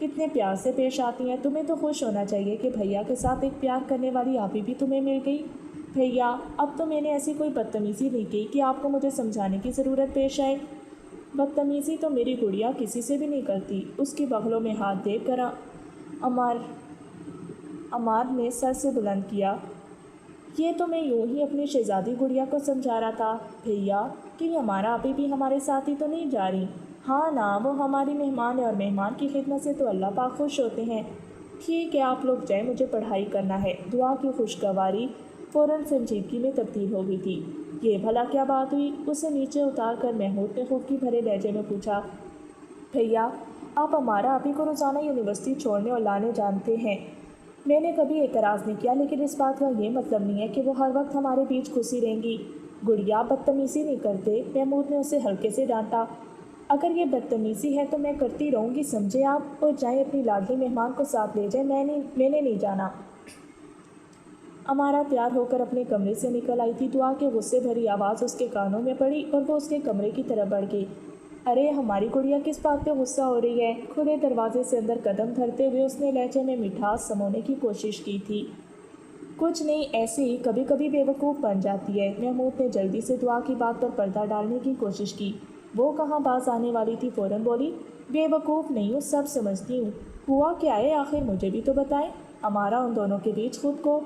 کتنے پیار سے پیش آتی ہیں۔ تمہیں تو خوش ہونا چاہیے کہ بھیا کے ساتھ ایک پیار کرنے والی آپی بھی تمہیں مل گئی۔ بھیا، اب تو میں نے ایسی کوئی بدتمیزی نہیں کی کہ آپ کو مجھے سمجھانے کی ضرورت پیش آئے۔ بدتمیزی تو میری گڑیا کسی سے بھی نہیں کرتی۔ اس کی بغلوں میں ہاتھ دے کر عمار نے سر سے بلند کیا۔ یہ تو میں یوں ہی اپنی شہزادی گڑیا کو سمجھا رہا تھا بھیا کہ یہ ہمارا ابھی بھی ہمارے ساتھ ہی تو نہیں جا رہی۔ ہاں نا، وہ ہماری مہمان ہے اور مہمان کی خدمت سے تو اللہ پاک خوش ہوتے ہیں۔ ٹھیک ہے، آپ لوگ جائیں، مجھے پڑھائی کرنا ہے۔ دعا کی خوشگواری فوراً سنجیدگی میں تبدیل ہو گئی تھی۔ یہ بھلا کیا بات ہوئی؟ اسے نیچے اتار کر محمود نے خوفی بھرے لہجے میں پوچھا۔ بھیا، آپ ہمارا ابھی کو روزانہ یونیورسٹی چھوڑنے اور لانے جانتے ہیں۔ میں نے کبھی اعتراض نہیں کیا، لیکن اس بات کا یہ مطلب نہیں ہے کہ وہ ہر وقت ہمارے بیچ گھسی رہیں گی۔ گڑیا، بدتمیزی نہیں کرتے، محمود نے اسے ہلکے سے ڈانٹا۔ اگر یہ بدتمیزی ہے تو میں کرتی رہوں گی، سمجھے آپ؟ اور جائیں، اپنی لاڈلی مہمان کو ساتھ لے جائیں، میں نے نہیں جانا۔ امارا تیار ہو کر اپنے کمرے سے نکل آئی تھی۔ دعا کے غصے بھری آواز اس کے کانوں میں پڑی اور وہ اس کے کمرے کی طرف بڑھ گئی۔ ارے، ہماری گڑیا کس بات پہ غصہ ہو رہی ہے؟ کھلے دروازے سے اندر قدم دھرتے ہوئے اس نے لہجے میں مٹھاس سمونے کی کوشش کی تھی۔ کچھ نہیں، ایسے ہی کبھی کبھی بے وقوف بن جاتی ہے۔ محمود نے جلدی سے دعا کی بات پر پردہ ڈالنے کی کوشش کی۔ وہ کہاں باز آنے والی تھی، فوراً بولی۔ بے وقوف نہیں ہوں، سب سمجھتی ہوں۔ ہوا کیا ہے آخر، مجھے بھی تو بتائیں۔ امارا ان دونوں کے بیچ خود کو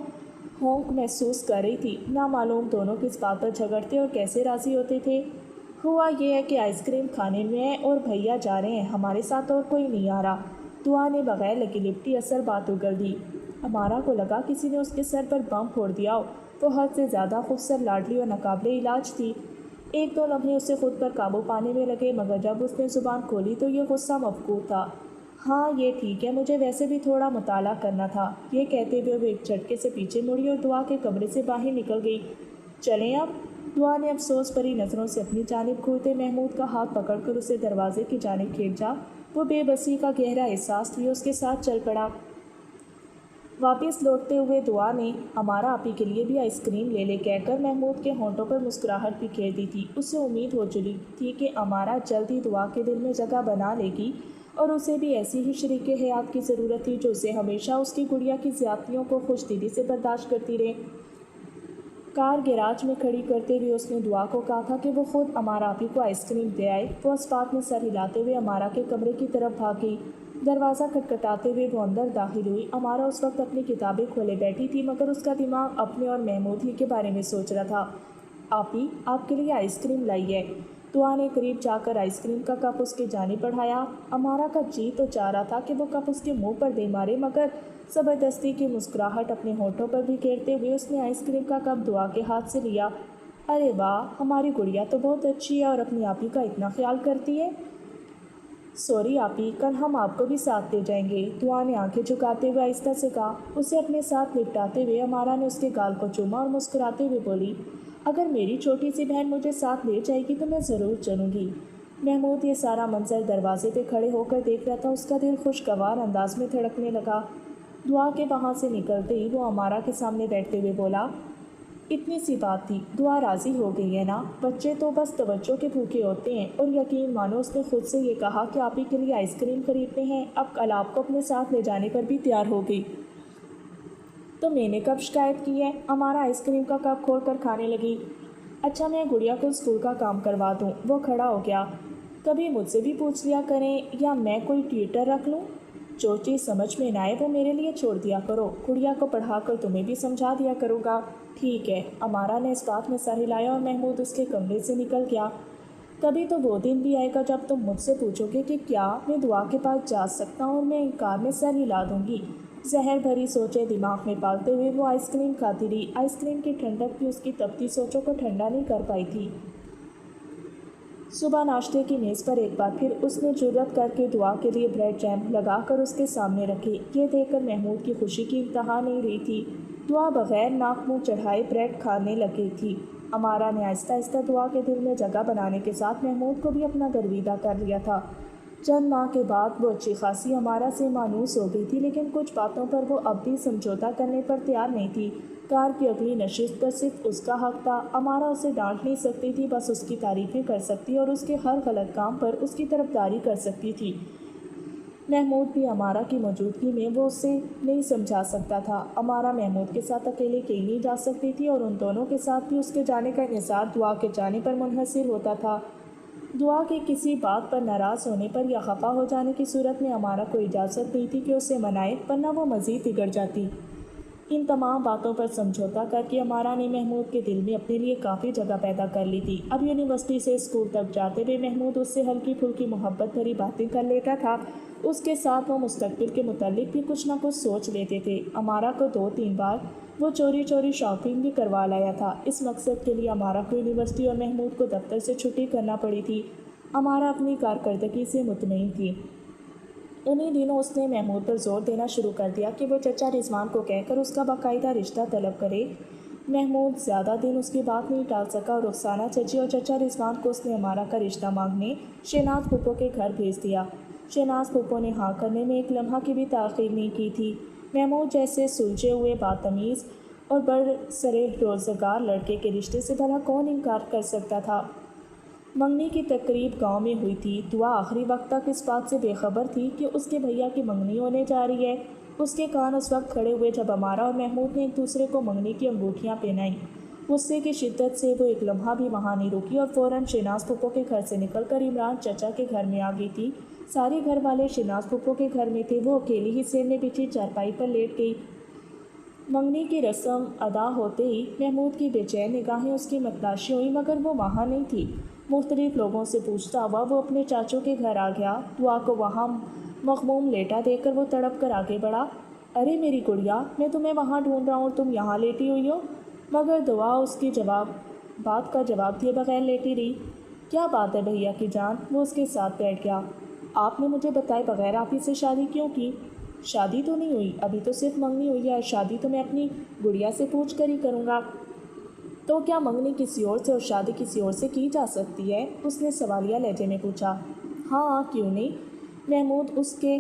ہونک محسوس کر رہی تھی۔ نامعلوم دونوں کس بات پر جھگڑتے اور کیسے راضی ہوتے تھے۔ ہوا یہ ہے کہ آئس کریم کھانے میں اور بھیا جا رہے ہیں، ہمارے ساتھ اور کوئی نہیں آ رہا۔ دعا نے بغیر لگی لپٹی اثر بات اگل دی۔ امارا کو لگا کسی نے اس کے سر پر بم پھوڑ دیا ہو۔ وہ حد سے زیادہ خودسر، لاڈلی اور ناقابل علاج تھی۔ ایک دو لمحے اسے خود پر قابو پانے میں لگے، مگر جب اس نے زبان کھولی تو یہ غصہ مفقود تھا۔ ہاں، یہ ٹھیک ہے، مجھے ویسے بھی تھوڑا مطالعہ کرنا تھا۔ یہ کہتے ہوئے وہ ایک جھٹکے سے پیچھے مڑی اور دعا کے کمرے سے باہر نکل گئی۔ چلیں اب؟ دعا نے افسوس بھری نظروں سے اپنی جانب گھورتے محمود کا ہاتھ پکڑ کر اسے دروازے کی جانب کھینچا۔ وہ بے بسی کا گہرا احساس لیے اس کے ساتھ چل پڑا۔ واپس لوٹتے ہوئے دعا نے امارا آپی کے لیے بھی آئس کریم لے کہہ کر محمود کے ہونٹوں پر مسکراہٹ بکھیر دی تھی۔ اسے امید ہو چلی تھی کہ امارا جلد ہی دعا کے دل میں جگہ بنا لے گی اور اسے بھی ایسی ہی شریک حیات کی ضرورت تھی جو اسے ہمیشہ اس کی گڑیا کی زیادتیوں کو خوش دلی سے برداشت کرتی رہے۔ کار گیراج میں کھڑی کرتے ہوئے اس نے دعا کو کہا تھا کہ وہ خود امارا آپی کو آئس کریم دے آئے۔ وہ اس بات میں سر ہلاتے ہوئے امارا کے کمرے کی طرف بھاگ گئی۔ دروازہ کھٹکھٹاتے ہوئے وہ اندر داخل ہوئی۔ امارا اس وقت اپنی کتابیں کھولے بیٹھی تھی، مگر اس کا دماغ اپنے اور محمود ہی کے بارے میں سوچ رہا تھا۔ آپی، آپ کے لیے آئس کریم لائی ہے۔ دعا نے قریب جا کر آئس کریم کا کپ اس کی جانب بڑھایا۔ امارا کا جی تو چاہ رہا تھا کہ وہ کپ اس کے منہ پر دے مارے، مگر زبردستی کی مسکراہٹ اپنے ہونٹوں پر بکھیرتے ہوئے اس نے آئس کریم کا کپ دعا کے ہاتھ سے لیا۔ ارے واہ، ہماری گڑیا تو بہت اچھی ہے اور اپنی آپی کا اتنا خیال کرتی ہے۔ سوری آپی، کل ہم آپ کو بھی ساتھ لے جائیں گے، دعا نے آنکھیں جھکاتے ہوئے آہستہ سے کہا۔ اسے اپنے ساتھ لپٹاتے ہوئے امارا نے اس کے گال کو چوما اور مسکراتے ہوئے بولی، اگر میری چھوٹی سی بہن مجھے ساتھ لے جائے گی تو میں ضرور چلوں گی۔ محمود یہ سارا منظر دروازے پہ کھڑے ہو کر دیکھ رہا تھا۔ اس کا دل خوشگوار انداز میں دھڑکنے لگا۔ دعا کے وہاں سے نکلتے ہی وہ امارا کے سامنے بیٹھتے ہوئے بولا، اتنی سی بات تھی، دعا راضی ہو گئی ہے نا؟ بچے تو بس توجہ کے بھوکے ہوتے ہیں۔ اور یقین مانو اس نے خود سے یہ کہا کہ آپ ہی کے لیے آئس کریم خریدتے ہیں، اب کل آپ کو اپنے ساتھ لے جانے پر بھی تیار ہو گئی۔ تو میں نے کب شکایت کی ہے؟ امارا آئس کریم کا کپ کھول کر کھانے لگی۔ اچھا، میں گڑیا کو اسکول کا کام کروا دوں؟ وہ کھڑا ہو گیا۔ کبھی مجھ سے بھی پوچھ لیا کریں، یا میں کوئی ٹیوٹر رکھ لوں؟ جو چیز سمجھ میں نہ آئے وہ میرے لیے چھوڑ دیا کرو، گڑیا کو پڑھا کر تمہیں بھی سمجھا دیا کروں گا۔ ٹھیک ہے، امارا نے اس بات میں سر ہلایا اور محمود اس کے کمرے سے نکل گیا۔ کبھی تو وہ دن بھی آئے گا جب تم مجھ سے پوچھو گے کہ کیا میں دعا کے پاس جا سکتا ہوں اور میں انکار میں سر ہلا دوں گی۔ زہر بھری سوچیں دماغ میں پالتے ہوئے وہ آئس کریم کھاتی رہی۔ آئس کریم کی ٹھنڈک بھی اس کی تپتی سوچوں کو ٹھنڈا نہیں کر پائی تھی۔ صبح ناشتے کی میز پر ایک بار پھر اس نے جرأت کر کے دعا کے لیے بریڈ جیم لگا کر اس کے سامنے رکھی۔ یہ دیکھ کر محمود کی خوشی کی انتہا نہیں رہی تھی۔ دعا بغیر ناک منہ چڑھائے بریڈ کھانے لگی تھی۔ امارا نے آہستہ آہستہ دعا کے دل میں جگہ بنانے کے ساتھ محمود کو بھی اپنا گرویدہ کر لیا تھا۔ چند ماہ کے بعد وہ اچھی خاصی امارا سے مانوس ہو گئی تھی، لیکن کچھ باتوں پر وہ اب بھی سمجھوتہ کرنے پر تیار نہیں تھی۔ کار کی اگلی نشست پر صرف اس کا حق تھا۔ امارا اسے ڈانٹ نہیں سکتی تھی، بس اس کی تعریفیں کر سکتی اور اس کے ہر غلط کام پر اس کی طرفداری کر سکتی تھی۔ محمود بھی امارا کی موجودگی میں وہ اسے نہیں سمجھا سکتا تھا۔ امارا محمود کے ساتھ اکیلے کہیں نہیں جا سکتی تھی اور ان دونوں کے ساتھ بھی اس کے جانے کا انحصار دعا کے جانے پر منحصر ہوتا تھا۔ دعا کے کسی بات پر ناراض ہونے پر یا خفا ہو جانے کی صورت میں امارا کو اجازت نہیں تھی کہ اسے منائے، ورنہ وہ مزید بگڑ جاتی۔ ان تمام باتوں پر سمجھوتا کر کے امارا نے محمود کے دل میں اپنے لیے کافی جگہ پیدا کر لی تھی۔ اب یونیورسٹی سے اسکول تک جاتے ہوئے محمود اس سے ہلکی پھلکی محبت بھری باتیں کر لیتا تھا۔ اس کے ساتھ وہ مستقبل کے متعلق بھی کچھ نہ کچھ سوچ لیتے تھے۔ امارا کو 2-3 بار وہ چوری چوری شاپنگ بھی کروا لایا تھا۔ اس مقصد کے لیے امارا کو یونیورسٹی اور محمود کو دفتر سے چھٹی کرنا پڑی تھی۔ امارا اپنی کارکردگی سے مطمئن تھی۔ انہی دنوں اس نے محمود پر زور دینا شروع کر دیا کہ وہ چچا رضوان کو کہہ کر اس کا باقاعدہ رشتہ طلب کرے۔ محمود زیادہ دن اس کی بات نہیں ٹال سکا اور رخسانہ چچی اور چچا رضوان کو اس نے امارا کا رشتہ مانگنے شہناز پھوپھو کے گھر بھیج دیا۔ شہناز پھوپھو نے ہاں کرنے میں ایک لمحہ کی بھی تاخیر نہیں کی تھی۔ محمود جیسے سلجھے ہوئے بدتمیز اور برسرِ روزگار لڑکے کے رشتے سے بھلا کون انکار کر سکتا تھا؟ منگنی کی تقریب گاؤں میں ہوئی تھی۔ دعا آخری وقت تک اس بات سے بے خبر تھی کہ اس کے بھیا کی منگنی ہونے جا رہی ہے۔ اس کے کان اس وقت کھڑے ہوئے جب امارا اور محمود نے ایک دوسرے کو منگنی کی انگوٹھیاں پہنائیں۔ غصے کی شدت سے وہ ایک لمحہ بھی وہاں نہیں رکی اور فوراً شہناز پھوپھو کے گھر سے نکل کر عمران چچا کے گھر میں آ گئی تھی۔ سارے گھر والے شہناز پھوپھو کے گھر میں تھے۔ وہ اکیلی ہی سیر میں بچھی چارپائی پر لیٹ گئی۔ منگنی کی رسم ادا ہوتے ہی محمود کی بے چین نگاہیں اس کی متلاشی ہوئیں، مگر وہ وہاں نہیں تھی۔ مختلف لوگوں سے پوچھتا ہوا وہ اپنے چاچوں کے گھر آ گیا۔ دعا کو وہاں مغموم لیٹا دیکھ کر وہ تڑپ کر آگے بڑھا۔ ارے میری گڑیا، میں تمہیں وہاں ڈھونڈ رہا ہوں اور تم یہاں لیٹی ہوئی ہو۔ مگر دعا اس کی بات کا جواب دیے بغیر لیٹی رہی۔ کیا بات ہے بھیا کی جان؟ وہ اس کے ساتھ بیٹھ گیا۔ آپ نے مجھے بتائے بغیر آپ ہی سے شادی کیوں کی؟ شادی تو نہیں ہوئی، ابھی تو صرف منگنی ہوئی ہے، اور شادی تو میں اپنی گڑیا سے پوچھ کر ہی کروں گا۔ تو کیا منگنی کسی اور سے اور شادی کسی اور سے کی جا سکتی ہے؟ اس نے سوالیہ لہجے میں پوچھا۔ ہاں، کیوں نہیں؟ محمود اس کے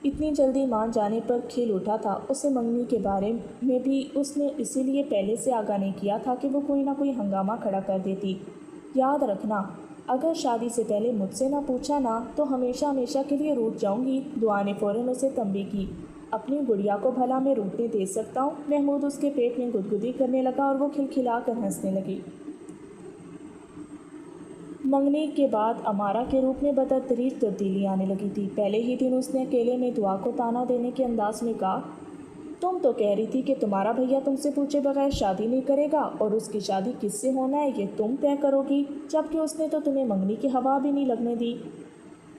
اتنی جلدی مان جانے پر کھل اٹھا تھا۔ اسے منگنی کے بارے میں بھی اس نے اسی لیے پہلے سے آگاہ نہیں کیا تھا کہ وہ کوئی نہ کوئی ہنگامہ کھڑا کر دیتی۔ یاد رکھنا، اگر شادی سے پہلے مجھ سے نہ پوچھا نا تو ہمیشہ ہمیشہ کے لیے روٹھ جاؤں گی۔ دعا نے فوراً اسے تنبیہ کی۔ اپنی گڑیا کو بھلا میں روٹنے دے سکتا ہوں؟ محمود اس کے پیٹ میں گدگدی کرنے لگا اور وہ کھلکھلا کر ہنسنے لگی۔ منگنی کے بعد امارا کے روپ میں بتدریج تبدیلی آنے لگی تھی۔ پہلے ہی دن اس نے اکیلے میں دعا کو طعنہ دینے کے انداز میں کہا، تم تو کہہ رہی تھی کہ تمہارا بھیا تم سے پوچھے بغیر شادی نہیں کرے گا، اور اس کی شادی کس سے ہونا ہے یہ تم طے کرو گی، جبکہ اس نے تو تمہیں منگنی کی ہوا بھی نہیں لگنے دی۔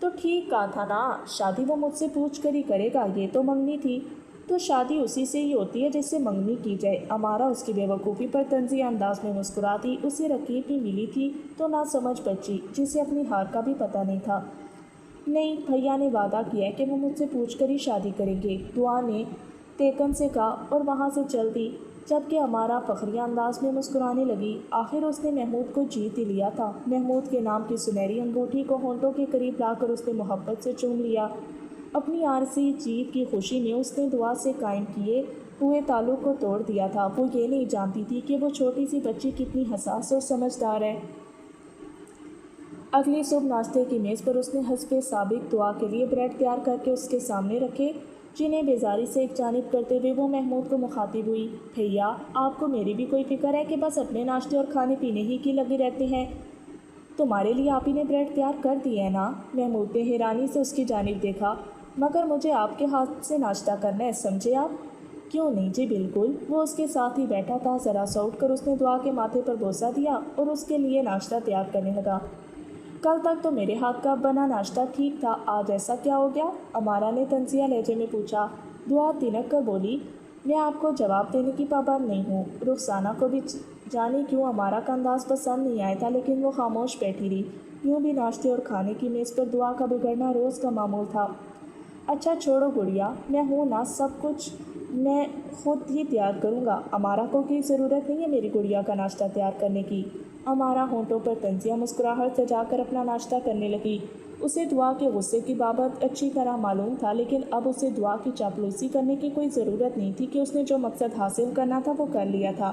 تو ٹھیک کہا تھا نا، شادی وہ مجھ سے پوچھ کر ہی کرے گا، یہ تو منگنی تھی۔ تو شادی اسی سے ہی ہوتی ہے جس سے منگنی کی جائے۔ امارا اس کی بے وقوفی پر طنزیہ انداز میں مسکراتی۔ اسے رکیب بھی ملی تھی تو نہ سمجھ بچی جسے اپنی ہار کا بھی پتہ نہیں تھا۔ نہیں، بھیا نے وعدہ کیا ہے کہ وہ مجھ سے پوچھ کر ہی شادی کریں گے، دعا نے تیکن سے کہا اور وہاں سے چل دی، جبکہ امارا فخریہ انداز میں مسکرانے لگی۔ آخر اس نے محمود کو جیت ہی لیا تھا۔ محمود کے نام کی سنہری انگوٹھی کو ہونٹوں کے قریب لا کر اس نے محبت سے چوم لیا۔ اپنی عارضی جیت کی خوشی میں اس نے دعا سے قائم کیے ہوئے تعلق کو توڑ دیا تھا۔ وہ یہ نہیں جانتی تھی کہ وہ چھوٹی سی بچی کتنی حساس اور سمجھدار ہے۔ اگلی صبح ناشتے کی میز پر اس نے حسب سابق دعا کے لیے بریڈ تیار کر کے اس کے سامنے رکھے، جنہیں بیزاری سے ایک جانب کرتے ہوئے وہ محمود کو مخاطب ہوئی۔ بھیا، آپ کو میری بھی کوئی فکر ہے کہ بس اپنے ناشتے اور کھانے پینے ہی کی لگے رہتے ہیں؟ تمہارے لیے آپ ہی نے بریڈ تیار کر دی ہے نا؟ محمود نے حیرانی سے اس کی جانب دیکھا۔ مگر مجھے آپ کے ہاتھ سے ناشتہ کرنا ہے، سمجھے آپ؟ کیوں نہیں جی، بالکل۔ وہ اس کے ساتھ ہی بیٹھا تھا۔ ذرا سا اٹھ کر اس نے دعا کے ماتھے پر بوسہ دیا اور اس کے لیے ناشتہ تیار کرنے لگا۔ کل تک تو میرے ہاتھ کا بنا ناشتہ ٹھیک تھا، آج ایسا کیا ہو گیا؟ امارا نے طنزیہ لہجے میں پوچھا۔ دعا تنک کر بولی، میں آپ کو جواب دینے کی پابند نہیں ہوں۔ رخسانہ کو بھی جانے کیوں امارا کا انداز پسند نہیں آیا تھا، لیکن وہ خاموش بیٹھی رہی۔ یوں بھی ناشتے اور کھانے کی میز پر دعا کا بگڑنا روز کا معمول تھا۔ اچھا چھوڑو گڑیا، میں ہوں نا، سب کچھ میں خود ہی تیار کروں گا۔ امارا کو کوئی ضرورت نہیں ہے میری گڑیا کا ناشتہ تیار کرنے کی۔ امارا ہونٹوں پر طنزیہ مسکراہٹ سجا کر اپنا ناشتہ کرنے لگی۔ اسے دعا کے غصے کی بابت اچھی طرح معلوم تھا، لیکن اب اسے دعا کی چاپلوسی کرنے کی کوئی ضرورت نہیں تھی کہ اس نے جو مقصد حاصل کرنا تھا وہ کر لیا تھا۔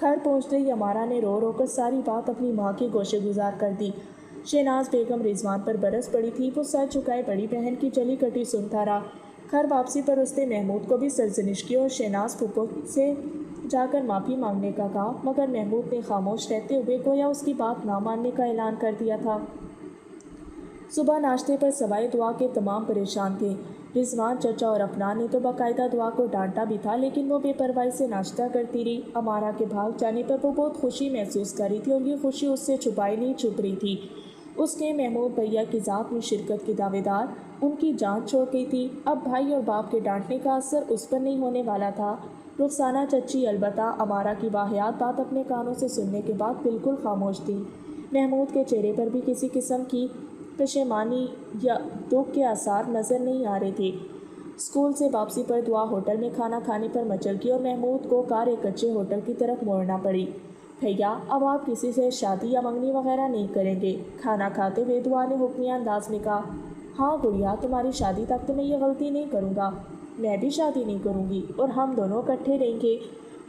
گھر پہنچتے ہی امارا نے رو رو کر ساری بات اپنی ماں کی گوشے گزار کر دی۔ شہناز بیگم رضوان پر برس پڑی تھی۔ وہ سر جھکائے بڑی بہن کی چلی کٹی سنتا رہا۔ گھر واپسی پر اس نے محمود کو بھی سرزنش کی اور شہناز پھپھو سے جا کر معافی مانگنے کا کہا، مگر محمود نے خاموش رہتے ہوئے گویا اس کی بات نہ ماننے کا اعلان کر دیا تھا۔ صبح ناشتے پر سوائے دعا کے تمام پریشان تھے۔ رضوان چچا اور افنان نے تو باقاعدہ دعا کو ڈانٹا بھی تھا، لیکن وہ بے پرواہی سے ناشتہ کرتی رہی۔ امارا کے بھاگ جانے پر وہ بہت خوشی محسوس کر رہی تھی اور یہ خوشی اس سے چھپائی نہیں چھپ رہی تھی۔ اس کے محمود بھیا کی ذات میں شرکت کی دعوے دار ان کی جان چھوڑ گئی تھی۔ اب بھائی اور باپ کے ڈانٹنے کا اثر اس پر نہیں ہونے والا تھا۔ رخسانہ چچی البتہ امارا کی واہیات بات اپنے کانوں سے سننے کے بعد بالکل خاموش تھی۔ محمود کے چہرے پر بھی کسی قسم کی پشیمانی یا دکھ کے آثار نظر نہیں آ رہے تھے۔ اسکول سے واپسی پر دعا ہوٹل میں کھانا کھانے پر مچل گئی اور محمود کو کار ایک اچھے ہوٹل کی طرف موڑنا پڑی۔ بھیا، اب آپ کسی سے شادی یا منگنی وغیرہ نہیں کریں گے؟ کھانا کھاتے ہوئے دعا نے حکمیہ انداز میں کہا۔ ہاں گڑیا، تمہاری شادی تک تو میں یہ غلطی نہیں کروں گا۔ میں بھی شادی نہیں کروں گی اور ہم دونوں اکٹھے رہیں گے۔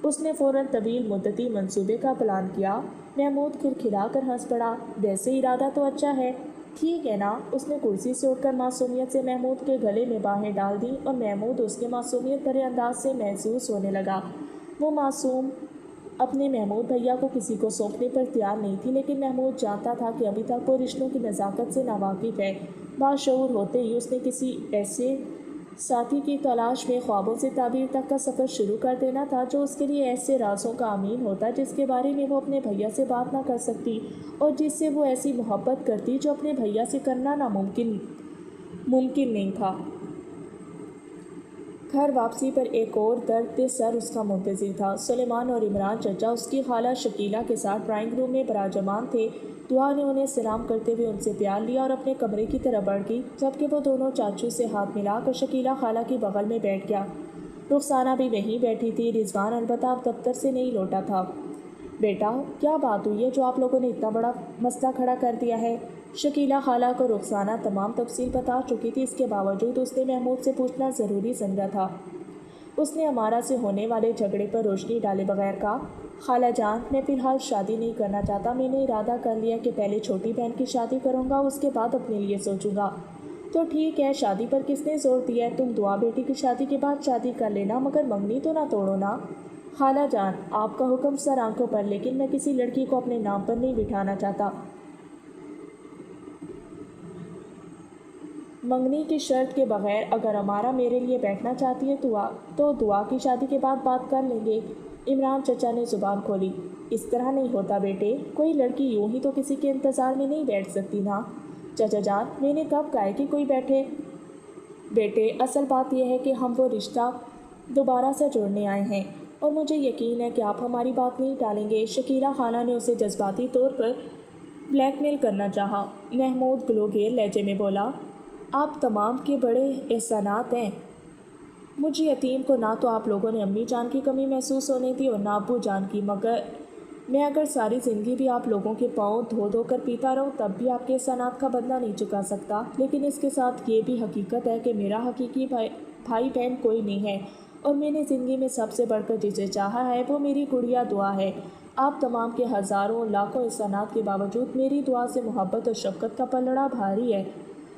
اس نے فوراً طویل مدتی منصوبے کا پلان کیا۔ محمود کھلکھلا کر ہنس پڑا۔ ویسے ارادہ تو اچھا ہے، ٹھیک ہے نا؟ اس نے کرسی سے اٹھ کر معصومیت سے محمود کے گلے میں باہیں ڈال دیں اور محمود اس کے معصومیت بھرے انداز سے محسوس ہونے لگا۔ وہ معصوم اپنے محمود بھیا کو کسی کو سونپنے پر تیار نہیں تھی، لیکن محمود جانتا تھا کہ ابھی تک وہ رشتوں کی نزاکت سے ناواقف ہے۔ باشعور ہوتے ہی اس نے کسی ایسے ساتھی کی تلاش میں خوابوں سے تعبیر تک کا سفر شروع کر دینا تھا جو اس کے لیے ایسے رازوں کا امین ہوتا جس کے بارے میں وہ اپنے بھیا سے بات نہ کر سکتی، اور جس سے وہ ایسی محبت کرتی جو اپنے بھیا سے کرنا ممکن نہیں تھا۔ گھر واپسی پر ایک اور درد سر اس کا منتظر تھا۔ سلیمان اور عمران چچا اس کی خالہ شکیلہ کے ساتھ ڈرائنگ روم میں براجمان تھے۔ دعا نے انہیں سلام کرتے ہوئے ان سے پیار لیا اور اپنے کمرے کی طرف بڑھ گئی، جبکہ وہ دونوں چاچو سے ہاتھ ملا کر شکیلہ خالہ کی بغل میں بیٹھ گیا۔ رخسانہ بھی وہیں بیٹھی تھی۔ رضوان البتہ اب دفتر سے نہیں لوٹا تھا۔ بیٹا، کیا بات ہوئی ہے جو آپ لوگوں نے اتنا بڑا مسئلہ کھڑا کر دیا ہے؟ شکیلہ خالہ کو رخسانہ تمام تفصیل بتا چکی تھی، اس کے باوجود اس نے محمود سے پوچھنا ضروری سمجھا تھا۔ اس نے امارا سے ہونے والے جھگڑے پر روشنی ڈالے بغیر کہا، خالہ جان، میں فی الحال شادی نہیں کرنا چاہتا۔ میں نے ارادہ کر لیا کہ پہلے چھوٹی بہن کی شادی کروں گا، اس کے بعد اپنے لیے سوچوں گا۔ تو ٹھیک ہے، شادی پر کس نے زور دیا ہے؟ تم دعا بیٹی کی شادی کے بعد شادی کر لینا، مگر منگنی تو نہ توڑو نا۔ خالہ جان، آپ کا حکم سر آنکھوں پر، لیکن میں کسی لڑکی کو اپنے نام پر نہیں بٹھانا چاہتا۔ منگنی کی شرط کے بغیر اگر امارا میرے لیے بیٹھنا چاہتی ہے تو دعا کی شادی کے بعد بات کر لیں گے۔ عمران چچا نے زبان کھولی۔ اس طرح نہیں ہوتا بیٹے، کوئی لڑکی یوں ہی تو کسی کے انتظار میں نہیں بیٹھ سکتی نا۔ چچا جان، میں نے کب کہا ہے کہ کوئی بیٹھے؟ بیٹے، اصل بات یہ ہے کہ ہم وہ رشتہ دوبارہ سے جوڑنے آئے ہیں، اور مجھے یقین ہے کہ آپ ہماری بات نہیں ٹالیں گے۔ شکیلہ خالہ نے اسے جذباتی طور پر بلیک میل کرنا چاہا۔ محمود گلوگیر لہجے میں بولا، آپ تمام کے بڑے احسانات ہیں مجھے یتیم کو، نہ تو آپ لوگوں نے امی جان کی کمی محسوس ہونے دی اور نہ ابو جان کی، مگر میں اگر ساری زندگی بھی آپ لوگوں کے پاؤں دھو دھو کر پیتا رہوں تب بھی آپ کے احسانات کا بدلہ نہیں چکا سکتا۔ لیکن اس کے ساتھ یہ بھی حقیقت ہے کہ میرا حقیقی بھائی بہن کوئی نہیں ہے، اور میں نے زندگی میں سب سے بڑھ کر جسے چاہا ہے وہ میری گڑیا دعا ہے۔ آپ تمام کے ہزاروں لاکھوں احسانات کے باوجود میری دعا سے محبت اور شفقت کا پلڑا بھاری ہے۔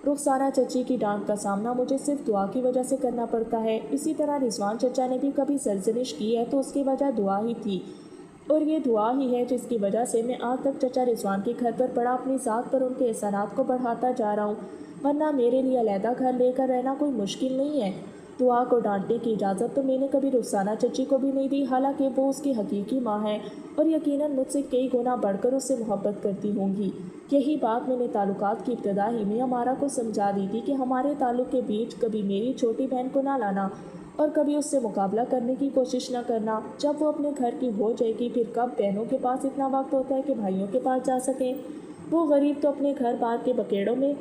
رخسانہ چچی کی ڈانٹ کا سامنا مجھے صرف دعا کی وجہ سے کرنا پڑتا ہے۔ اسی طرح رضوان چچا نے بھی کبھی سرزنش کی ہے تو اس کی وجہ دعا ہی تھی، اور یہ دعا ہی ہے جس کی وجہ سے میں آج تک چچا رضوان کے گھر پر پڑا اپنی ذات پر ان کے احسانات کو بڑھاتا جا رہا ہوں، ورنہ میرے لیے علیحدہ گھر لے کر رہنا کوئی مشکل نہیں ہے۔ دعا کو ڈانٹنے کی اجازت تو میں نے کبھی رخسانہ چچی کو بھی نہیں دی، حالانکہ وہ اس کی حقیقی ماں ہے اور یقیناً مجھ سے کئی گنا بڑھ کر اس سے محبت کرتی ہوں گی۔ یہی بات میں نے تعلقات کی ابتدا ہی میں امارا کو سمجھا دی تھی کہ ہمارے تعلق کے بیچ کبھی میری چھوٹی بہن کو نہ لانا اور کبھی اس سے مقابلہ کرنے کی کوشش نہ کرنا۔ جب وہ اپنے گھر کی ہو جائے گی پھر کب بہنوں کے پاس اتنا وقت ہوتا ہے کہ بھائیوں کے پاس جا سکیں؟ وہ غریب تو اپنے گھر بار کے بکیڑوں میں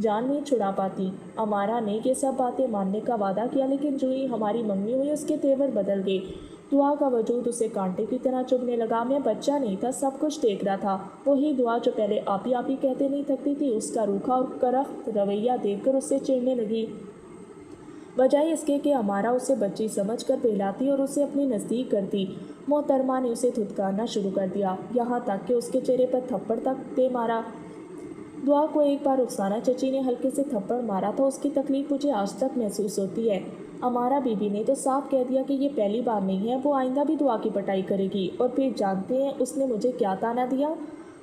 جان نہیں چھڑا پاتی۔ امارا نے یہ سب باتیں ماننے کا وعدہ کیا، لیکن جو ہی ہماری منگنی ہوئی اس کے تیور بدل گئے۔ دعا کا وجود اسے کانٹے کی طرح چبھنے لگا۔ میں بچہ نہیں تھا، سب کچھ دیکھ رہا تھا۔ وہی دعا جو پہلے آپ ہی کہتے نہیں تھکتی تھی، اس کا روکھا اور کرخت رویہ دیکھ کر اس سے چڑھنے لگی۔ بجائے اس کے کہ ہمارا اسے بچی سمجھ کر بہلاتی اور اسے اپنے نزدیک کرتی، محترمہ نے اسے دھتکارنا شروع کر دیا، یہاں تک کہ اس کے چہرے پر تھپڑ تک دے مارا۔ دعا کو ایک بار رخسانہ چچی نے ہلکے سے تھپڑ مارا تو اس کی تکلیف مجھے آج تک محسوس ہوتی ہے۔ ہمارا بی بی نے تو صاف کہہ دیا کہ یہ پہلی بار نہیں ہے، وہ آئندہ بھی دعا کی پٹائی کرے گی۔ اور پھر جانتے ہیں اس نے مجھے کیا طعنہ دیا؟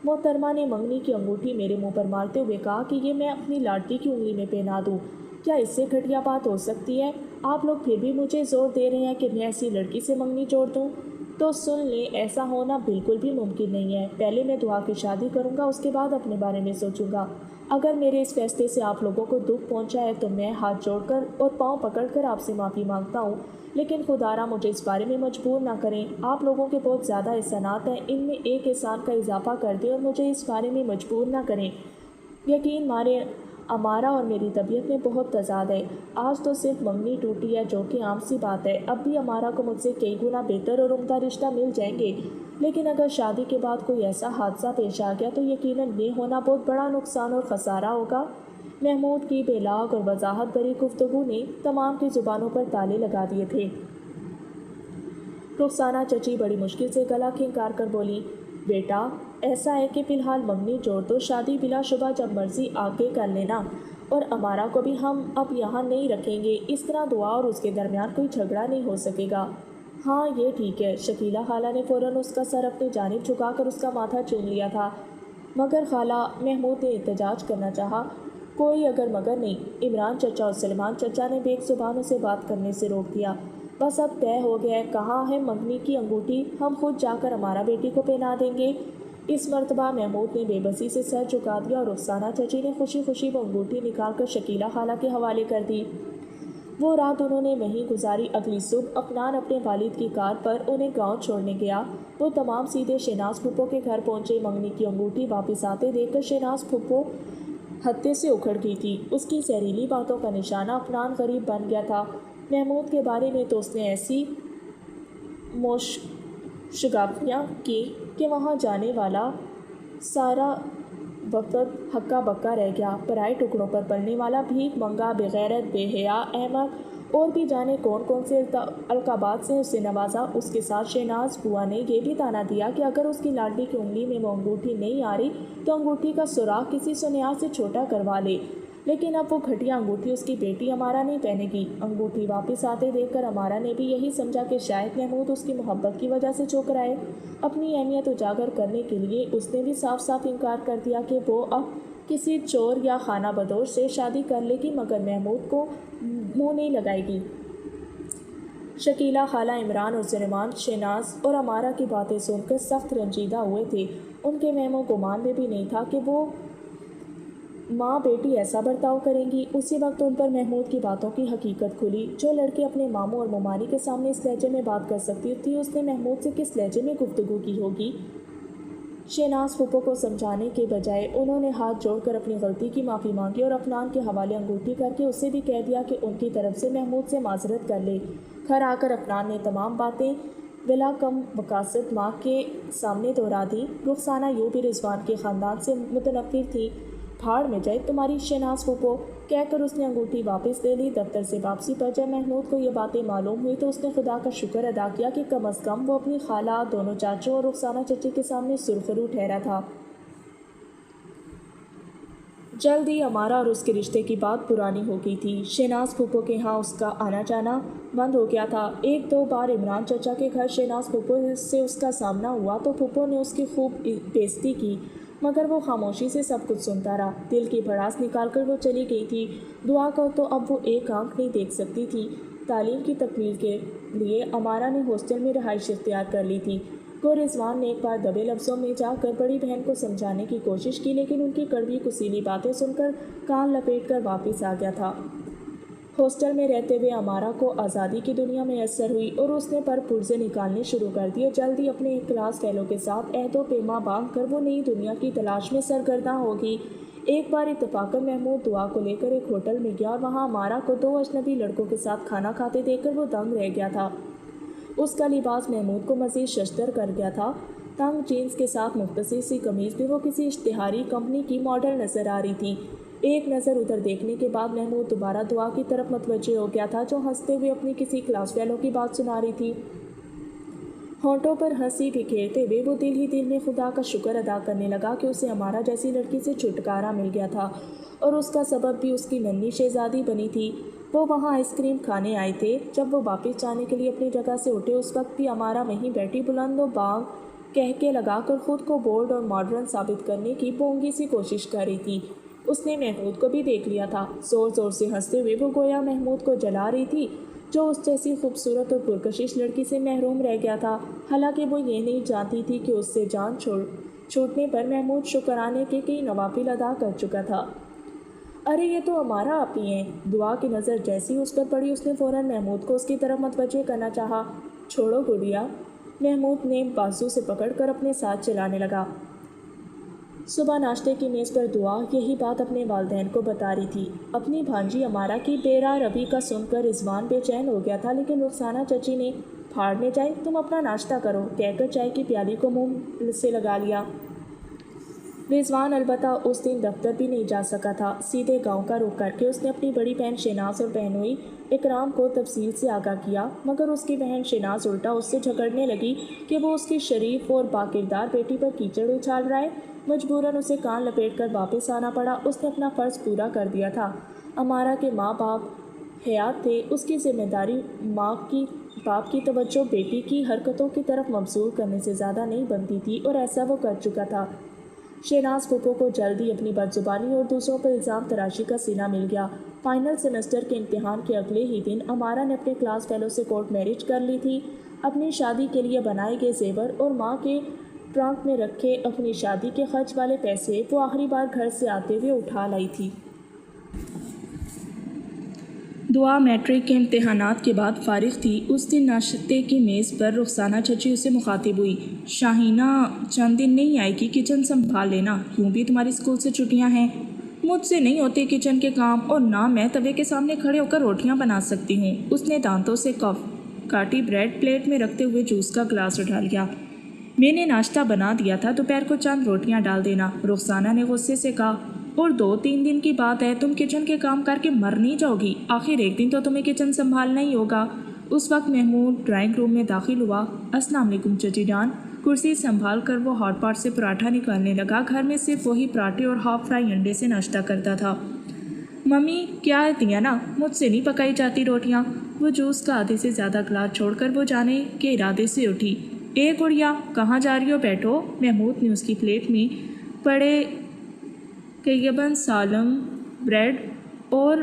محترمہ نے منگنی کی انگوٹھی میرے منہ پر مارتے ہوئے کہا کہ یہ میں اپنی لاڈلی کی انگلی میں پہنا دوں۔ کیا اس سے گھٹیا بات ہو سکتی ہے؟ آپ لوگ پھر بھی مجھے زور دے رہے ہیں کہ میں ایسی لڑکی سے منگنی جوڑ دوں؟ تو سن لیں، ایسا ہونا بالکل بھی ممکن نہیں ہے۔ پہلے میں دعا کی شادی کروں گا، اس کے بعد اپنے بارے میں سوچوں گا۔ اگر میرے اس فیصلے سے آپ لوگوں کو دکھ پہنچا ہے تو میں ہاتھ جوڑ کر اور پاؤں پکڑ کر آپ سے معافی مانگتا ہوں، لیکن خدارا مجھے اس بارے میں مجبور نہ کریں۔ آپ لوگوں کے بہت زیادہ احسانات ہیں، ان میں ایک احسان کا اضافہ کر دیں اور مجھے اس بارے میں مجبور نہ کریں۔ یقین مارے ہمارا اور میری طبیعت میں بہت تضاد ہے۔ آج تو صرف منگنی ٹوٹی ہے جو کہ عام سی بات ہے، اب بھی ہمارا کو مجھ سے کئی گنا بہتر اور عمدہ رشتہ مل جائیں گے، لیکن اگر شادی کے بعد کوئی ایسا حادثہ پیش آ گیا تو یقیناً یہ ہونا بہت بڑا نقصان اور خسارہ ہوگا۔ محمود کی بلاغ اور وضاحت بھری گفتگو نے تمام کی زبانوں پر تالے لگا دیے تھے۔ رخسانہ چچی بڑی مشکل سے گلا کھنکار کر بولی، بیٹا ایسا ہے کہ فی الحال منگنی جوڑ دو، شادی بلا شبہ جب مرضی آگے کر لینا، اور امارا کو بھی ہم اب یہاں نہیں رکھیں گے، اس طرح دعا اور اس کے درمیان کوئی جھگڑا نہیں ہو سکے گا۔ ہاں یہ ٹھیک ہے۔ شکیلہ خالہ نے فوراً اس کا سر اپنی جانب جھکا کر اس کا ماتھا چوم لیا تھا۔ مگر خالہ، محمود نے احتجاج کرنا چاہا۔ کوئی اگر مگر نہیں، عمران چچا اور سلیمان چچا نے بیک زبان اسے بات کرنے سے روک دیا۔ بس اب طے ہو گیا ہے، کہاں ہے منگنی کی انگوٹھی؟ ہم خود جا کر ہمارا بیٹی کو پہنا دیں گے۔ اس مرتبہ محمود نے بے بسی سے سر جھکا دیا اور رخسانہ چچی نے خوشی خوشی وہ انگوٹھی نکال کر شکیلہ خالہ کے حوالے کر دی۔ وہ رات انہوں نے وہیں گزاری۔ اگلی صبح افنان اپنے والد کی کار پر انہیں گاؤں چھوڑنے گیا۔ وہ تمام سیدھے شہناز پھپھو کے گھر پہنچے۔ منگنی کی انگوٹھی واپس آتے دیکھ کر شہناز پھپھو ہتے سے اکھڑ گئی تھی۔ اس کی زہریلی باتوں کا نشانہ افنان غریب بن گیا تھا۔ محمود کے بارے میں تو اس نے ایسی شگافیاں کی کہ وہاں جانے والا سارا وقت ہکا بکا رہ گیا۔ پرائے ٹکڑوں پر پلنے والا، بھیک منگا، بغیرت، بے حیا، احمق اور بھی جانے کون کون سے القابات سے اسے نوازا۔ اس کے ساتھ شہناز بوا نے یہ بھی طعنہ دیا کہ اگر اس کی لاڈلی کی انگلی میں وہ انگوٹھی نہیں آ رہی تو انگوٹھی کا سوراخ کسی سنیار سے چھوٹا کروا لے، لیکن اب وہ گھٹیا انگوٹھی اس کی بیٹی امارا نہیں پہنے گی۔ انگوٹھی واپس آتے دیکھ کر امارا نے بھی یہی سمجھا کہ شاید محمود اس کی محبت کی وجہ سے چوک رہا ہے۔ اپنی اہمیت اجاگر کرنے کے لیے اس نے بھی صاف صاف انکار کر دیا کہ وہ اب کسی چور یا خانہ بدوش سے شادی کر لے گی، مگر محمود کو منہ نہیں لگائے گی۔ شکیلہ خالہ، عمران اور سلیمان شہناز اور امارا کی باتیں سن کر سخت رنجیدہ ہوئے تھے۔ ان کے وہم و گمان میں بھی نہیں تھا کہ وہ ماں بیٹی ایسا برتاؤ کریں گی۔ اسی وقت ان پر محمود کی باتوں کی حقیقت کھلی۔ جو لڑکی اپنے ماموں اور ممانی کے سامنے اس لہجے میں بات کر سکتی تھی، اس نے محمود سے کس لہجے میں گفتگو کی ہوگی؟ شہناز پھپھو کو سمجھانے کے بجائے انہوں نے ہاتھ جوڑ کر اپنی غلطی کی معافی مانگی اور افنان کے حوالے انگوٹھی کر کے اسے بھی کہہ دیا کہ ان کی طرف سے محمود سے معذرت کر لے۔ گھر آ کر افنان نے تمام باتیں بلا کم مقاصد ماں کے سامنے دہرا دیں۔ رخسانہ یوں بھی رضوان کے خاندان سے متنفر تھی۔ بھاڑ میں جائے تمہاری شہناز پھپھو، کہہ کر اس نے انگوٹھی واپس لے لی۔ دفتر سے واپسی پر جب محمود کو یہ باتیں معلوم ہوئی تو اس نے خدا کا شکر ادا کیا کہ کم از کم وہ اپنی خالہ، دونوں چاچوں اور رخسانہ چچی کے سامنے سرخرو ٹھہرا تھا۔ جلد ہی ہمارا اور اس کے رشتے کی بات پرانی ہو گئی تھی۔ شہناز پھپھو کے ہاں اس کا آنا جانا بند ہو گیا تھا۔ ایک دو بار عمران چچا کے گھر شہناز پھپھو سے اس کا سامنا ہوا تو پھپھو نے اس کی خوب بےعزتی کی، مگر وہ خاموشی سے سب کچھ سنتا رہا۔ دل کی بھڑاس نکال کر وہ چلی گئی تھی۔ دعا کو تو اب وہ ایک آنکھ نہیں دیکھ سکتی تھی۔ تعلیم کی تکمیل کے لیے امارا نے ہاسٹل میں رہائش اختیار کر لی تھی۔ گو رضوان نے ایک بار دبے لفظوں میں جا کر بڑی بہن کو سمجھانے کی کوشش کی، لیکن ان کی کڑوی کسیلی باتیں سن کر کان لپیٹ کر واپس آ گیا تھا۔ ہاسٹل میں رہتے ہوئے امارا کو آزادی کی دنیا میسر ہوئی اور اس نے پر پرزے نکالنے شروع کر دیے۔ جلد ہی اپنے ایک کلاس فیلو کے ساتھ عہد و پیما باندھ کر وہ نئی دنیا کی تلاش میں سرگرداں ہوگی۔ ایک بار اتفاقاً محمود دعا کو لے کر ایک ہوٹل میں گیا اور وہاں امارا کو دو اجنبی لڑکوں کے ساتھ کھانا کھاتے دیکھ کر وہ دنگ رہ گیا تھا۔ اس کا لباس محمود کو مزید ششدر کر گیا تھا۔ تنگ جینس کے ساتھ مختصر سی قمیض میں وہ کسی اشتہاری کمپنی کی ماڈل نظر آ رہی تھی۔ ایک نظر ادھر دیکھنے کے بعد محمود دوبارہ دعا کی طرف متوجہ ہو گیا تھا، جو ہنستے ہوئے اپنی کسی کلاس فیلو کی بات سنا رہی تھی۔ ہونٹوں پر ہنسی بکھیرتے ہوئے وہ دل ہی دل میں خدا کا شکر ادا کرنے لگا کہ اسے امارا جیسی لڑکی سے چھٹکارا مل گیا تھا، اور اس کا سبب بھی اس کی ننھی شہزادی بنی تھی۔ وہ وہاں آئس کریم کھانے آئے تھے۔ جب وہ واپس جانے کے لیے اپنی جگہ سے اٹھے، اس وقت بھی امارا وہیں بیٹھی بلند و بانگ کہکے لگا کر خود کو بولڈ اور ماڈرن ثابت کرنے کی بونگی سی کوشش کر رہی تھی۔ اس نے محمود کو بھی دیکھ لیا تھا۔ زور زور سے ہنستے ہوئے وہ گویا محمود کو جلا رہی تھی، جو اس جیسی خوبصورت اور پرکشش لڑکی سے محروم رہ گیا تھا۔ حالانکہ وہ یہ نہیں جانتی تھی کہ اس سے جان چھوٹنے پر محمود شکرانے کے کئی نوافل ادا کر چکا تھا۔ ارے یہ تو امارا آپ ہی ہیں۔ دعا کی نظر جیسی اس پر پڑی، اس نے فوراً محمود کو اس کی طرف متوجہ کرنا چاہا۔ چھوڑو گڑیا، محمود نے بازو سے پکڑ کر اپنے ساتھ چلانے لگا۔ صبح ناشتے کی میز پر دعا یہی بات اپنے والدین کو بتا رہی تھی۔ اپنی بھانجی امارا کی بے راہ روی کا سن کر رضوان بے چین ہو گیا تھا، لیکن رخسانہ چچی نے پھاڑنے جائے تم اپنا ناشتہ کرو کہہ کر چائے کی پیالی کو منہ سے لگا لیا۔ رضوان البتہ اس دن دفتر بھی نہیں جا سکا تھا۔ سیدھے گاؤں کا رخ کر کے اس نے اپنی بڑی بہن شہناز اور بہنوئی اکرام کو تفصیل سے آگاہ کیا، مگر اس کی بہن شہناز الٹا اس سے جھگڑنے لگی کہ وہ اس کی شریف اور باکردار بیٹی پر کیچڑ اچھال رہا ہے۔ مجبوراً اسے کان لپیٹ کر واپس آنا پڑا۔ اس نے اپنا فرض پورا کر دیا تھا۔ امارا کے ماں باپ حیات تھے، اس کی ذمہ داری باپ کی توجہ بیٹی کی حرکتوں کی طرف مبذول کرنے سے زیادہ نہیں بنتی تھی، اور ایسا وہ کر چکا تھا۔ شہناز پھپھو کو جلدی اپنی بدزبانی اور دوسروں پر الزام تراشی کا سینہ مل گیا۔ فائنل سیمسٹر کے امتحان کے اگلے ہی دن امارا نے اپنے کلاس فیلو سے کورٹ میرج کر لی تھی۔ اپنی شادی کے لیے بنائے گئے زیور اور ماں کے ٹرنک میں رکھے اپنی شادی کے خرچ والے پیسے وہ آخری بار گھر سے آتے ہوئے اٹھا لائی تھی۔ دعا میٹرک کے امتحانات کے بعد فارغ تھی۔ اس دن ناشتے کی میز پر رخسانہ چچی اسے مخاطب ہوئی۔ شاہینہ چند دن نہیں آئے گی، کچن سنبھال لینا، یوں بھی تمہاری اسکول سے چھٹیاں ہیں۔ مجھ سے نہیں ہوتے کچن کے کام، اور نہ میں توے کے سامنے کھڑے ہو کر روٹیاں بنا سکتی ہوں۔ اس نے دانتوں سے کاٹی بریڈ پلیٹ میں رکھتے ہوئے جوس کا گلاس اٹھا لیا۔ میں نے ناشتہ بنا دیا تھا، دوپہر کو چند روٹیاں ڈال دینا، رخسانہ نے غصے سے کہا۔ اور 2-3 دن کی بات ہے، تم کچن کے کام کر کے مر نہیں جاؤ گی، آخر ایک دن تو تمہیں کچن سنبھالنا ہی ہوگا۔ اس وقت محمود ڈرائنگ روم میں داخل ہوا۔ السلام علیکم چچی جان۔ کرسی سنبھال کر وہ ہاٹ پاٹ سے پراٹھا نکالنے لگا۔ گھر میں صرف وہی پراٹھے اور ہاف فرائی انڈے سے ناشتہ کرتا تھا۔ ممی کیا دیا نا، مجھ سے نہیں پکائی جاتی روٹیاں۔ وہ جوس کا آدھے سے زیادہ گلاس چھوڑ کر وہ جانے کے ارادے سے اٹھی۔ اے گڑیا کہاں جا رہی ہو، بیٹھو۔ محمود نے اس کی پلیٹ میں پڑے قیباً سالم بریڈ اور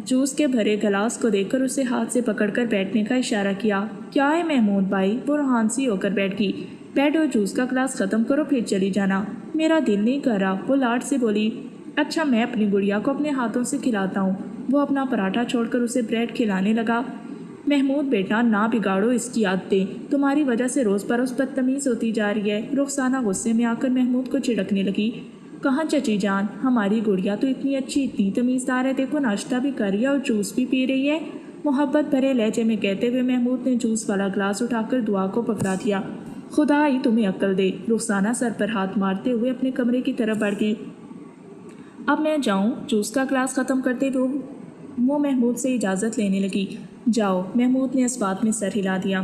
جوس کے بھرے گلاس کو دیکھ کر اسے ہاتھ سے پکڑ کر بیٹھنے کا اشارہ کیا۔ کیا ہے محمود بھائی؟ وہ روحانسی ہو کر بیٹھ گئی۔ بیٹھو، جوس کا گلاس ختم کرو پھر چلی جانا۔ میرا دل نہیں کر رہا، وہ لاڈ سے بولی۔ اچھا میں اپنی گڑیا کو اپنے ہاتھوں سے کھلاتا ہوں۔ وہ اپنا پراٹھا چھوڑ کر اسے بریڈ کھلانے لگا۔ محمود بیٹا نہ بگاڑو اس کی عادتیں، تمہاری وجہ سے روز بروز بدتمیز ہوتی جا رہی ہے۔ رخسانہ غصے میں آ کر محمود کو چڑکنے لگی۔ کہاں چچی جان، ہماری گڑیا تو اتنی اچھی اتنی تمیزدار ہے، دیکھو ناشتہ بھی کر رہی ہے اور جوس بھی پی رہی ہے، محبت بھرے لہجے میں کہتے ہوئے محمود نے جوس والا گلاس اٹھا کر دعا کو پکڑا دیا۔ خدا ہی تمہیں عقل دے۔ رخسانہ سر پر ہاتھ مارتے ہوئے اپنے کمرے کی طرف بڑھ گئی۔ اب میں جاؤں؟ جوس کا گلاس ختم کرتے ہوئے وہ محمود سے اجازت لینے لگی۔ جاؤ، محمود نے اس بات میں سر ہلا دیا۔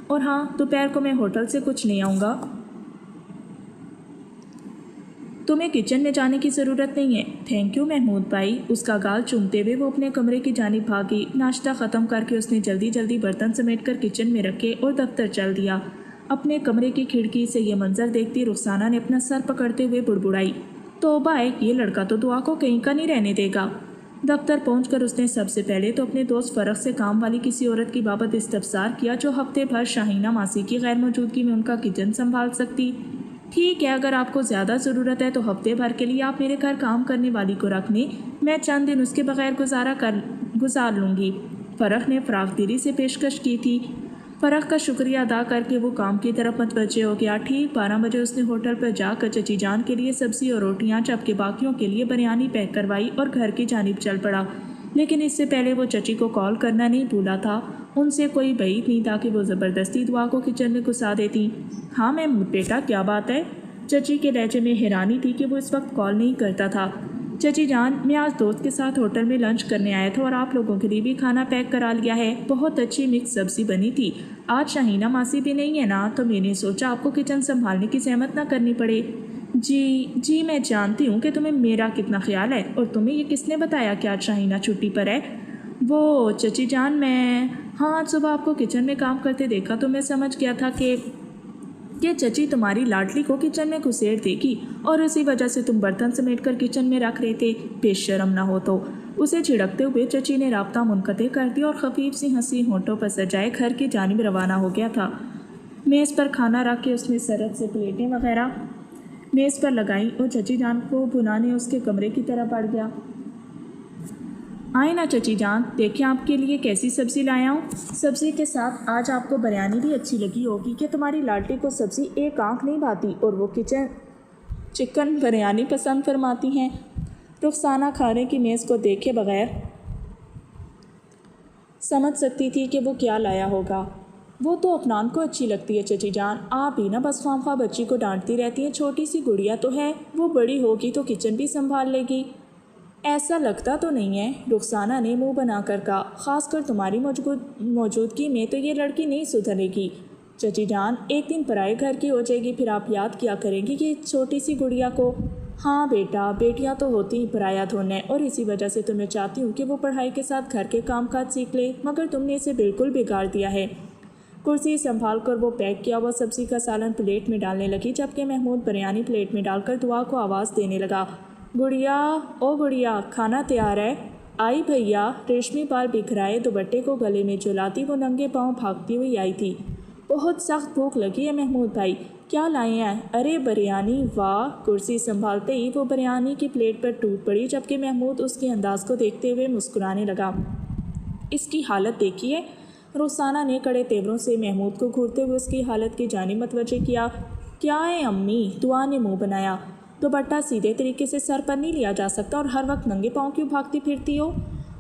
اور ہاں، دوپہر کو میں ہوٹل سے کچھ لے آؤں گا، تمہیں کچن میں جانے کی ضرورت نہیں ہے۔ تھینک یو محمود بھائی۔ اس کا گال چومتے ہوئے وہ اپنے کمرے کی جانب بھاگی۔ ناشتہ ختم کر کے اس نے جلدی جلدی برتن سمیٹ کر کچن میں رکھے اور دفتر چل دیا۔ اپنے کمرے کی کھڑکی سے یہ منظر دیکھتی رخسانہ نے اپنا سر پکڑتے ہوئے بڑبڑائی۔ توبہ ہے، یہ لڑکا تو دعا کو کہیں کا نہیں رہنے دے گا۔ دفتر پہنچ کر اس نے سب سے پہلے تو اپنے دوست فرق سے کام والی کسی عورت کی بابت استفسار کیا، جو ہفتے بھر شاہینہ ماسی کی غیر موجودگی میں ان کا کچن سنبھال سکتی۔ ٹھیک ہے، اگر آپ کو زیادہ ضرورت ہے تو ہفتے بھر کے لیے آپ میرے گھر کام کرنے والی کو رکھ لیں، میں چند دن اس کے بغیر گزار لوں گی۔ فرق نے فراخ دلی سے پیشکش کی تھی۔ فرق کا شکریہ ادا کر کے وہ کام کی طرف متوجہ ہو گیا۔ ٹھیک 12 بجے اس نے ہوٹل پر جا کر چچی جان کے لیے سبزی اور روٹیاں، جبکہ باقیوں کے لیے بریانی پیک کروائی اور گھر کی جانب چل پڑا۔ لیکن اس سے پہلے وہ چچی کو کال کرنا نہیں بھولا تھا۔ ان سے کوئی بعید نہیں تھا کہ وہ زبردستی دعا کو کچن میں گھسا دیتی۔ ہاں محمود بیٹا کیا بات ہے؟ چچی کے لہجے میں حیرانی تھی کہ وہ اس وقت کال نہیں کرتا تھا۔ چچی جان، میں آج دوست کے ساتھ ہوٹل میں لنچ کرنے آیا تھا اور آپ لوگوں کے لیے بھی کھانا پیک کرا لیا ہے۔ بہت اچھی مکس سبزی بنی تھی۔ آج شاہینہ ماسی بھی نہیں ہے نا، تو میں نے سوچا آپ کو کچن سنبھالنے کی زحمت نہ کرنی پڑے۔ جی میں جانتی ہوں کہ تمہیں میرا کتنا خیال ہے، اور تمہیں یہ کس نے بتایا کہ آج شاہینہ چھٹی پر ہے؟ وہ چچی جان، ہاں آج صبح آپ کو کچن میں کام کرتے دیکھا تو میں سمجھ گیا تھا کہ چچی تمہاری لاڈلی کو کچن میں گھسیڑ دے گی، اور اسی وجہ سے تم برتن سمیٹ کر کچن میں رکھ رہے تھے۔ بے شرم نہ ہو تو۔ اسے جھڑکتے ہوئے چچی نے رابطہ منقطع کر دیا اور خفیف سی ہنسی ہونٹوں پر سجائے گھر کی جانب روانہ ہو گیا تھا۔ میز پر کھانا رکھ کے اس نے سرت سے پلیٹیں وغیرہ میز پر لگائیں اور چچی جان کو بھنانے اس کے کمرے کی طرف بڑھ گیا۔ آئیں نا چچی جان، دیکھیں آپ کے لیے کیسی سبزی لایا ہوں۔ سبزی کے ساتھ آج آپ کو بریانی بھی اچھی لگی ہوگی کہ تمہاری لاڈلی کو سبزی ایک آنکھ نہیں بھاتی اور وہ چکن بریانی پسند فرماتی ہیں۔ رخسانہ کھانے کی میز کو دیکھے بغیر سمجھ سکتی تھی کہ وہ کیا لایا ہوگا۔ وہ تو افنان کو اچھی لگتی ہے چچی جان، آپ بھی نا بس خواہ بچی کو ڈانٹتی رہتی ہیں۔ چھوٹی سی گڑیا تو ہے، وہ بڑی ہوگی تو کچن بھی سنبھال لے گی۔ ایسا لگتا تو نہیں ہے، رخسانہ نے منہ بنا کر کہا، خاص کر تمہاری موجودگی میں تو یہ لڑکی نہیں سدھرے گی۔ چچی جان ایک دن پرائے گھر کی ہو جائے گی، پھر آپ یاد کیا کریں گی کہ چھوٹی سی گڑیا کو۔ ہاں بیٹا، بیٹیاں تو ہوتی ہی پرایا دھن ہے، اور اسی وجہ سے تمہیں چاہتی ہوں کہ وہ پڑھائی کے ساتھ گھر کے کام کاج سیکھ لے، مگر تم نے اسے بالکل بگاڑ دیا ہے۔ کرسی سنبھال کر وہ پیک کیا ہوا سبزی کا سالن پلیٹ میں ڈالنے لگی، جبکہ محمود بریانی پلیٹ میں ڈال کر دعا کو آواز دینے لگا، گڑیا کھانا تیار ہے۔ آئی بھیا۔ ریشمی بال بکھرائے دوپٹے کو گلے میں جھولاتی وہ ننگے پاؤں بھاگتی ہوئی آئی تھی۔ بہت سخت بھوک لگی ہے محمود بھائی، کیا لائے ہیں؟ ارے بریانی، واہ۔ کرسی سنبھالتے ہی وہ بریانی کی پلیٹ پر ٹوٹ پڑی، جبکہ محمود اس کے انداز کو دیکھتے ہوئے مسکرانے لگا۔ اس کی حالت دیکھیے۔ رخسانہ نے کڑے تیوروں سے محمود کو گھورتے ہوئے اس کی حالت کی جانب متوجہ کیا۔ کیا ہے امی؟ دعا نے منہ بنایا۔ دوپٹہ سیدھے طریقے سے سر پر نہیں لیا جا سکتا، اور ہر وقت ننگے پاؤں کیوں بھاگتی پھرتی ہو؟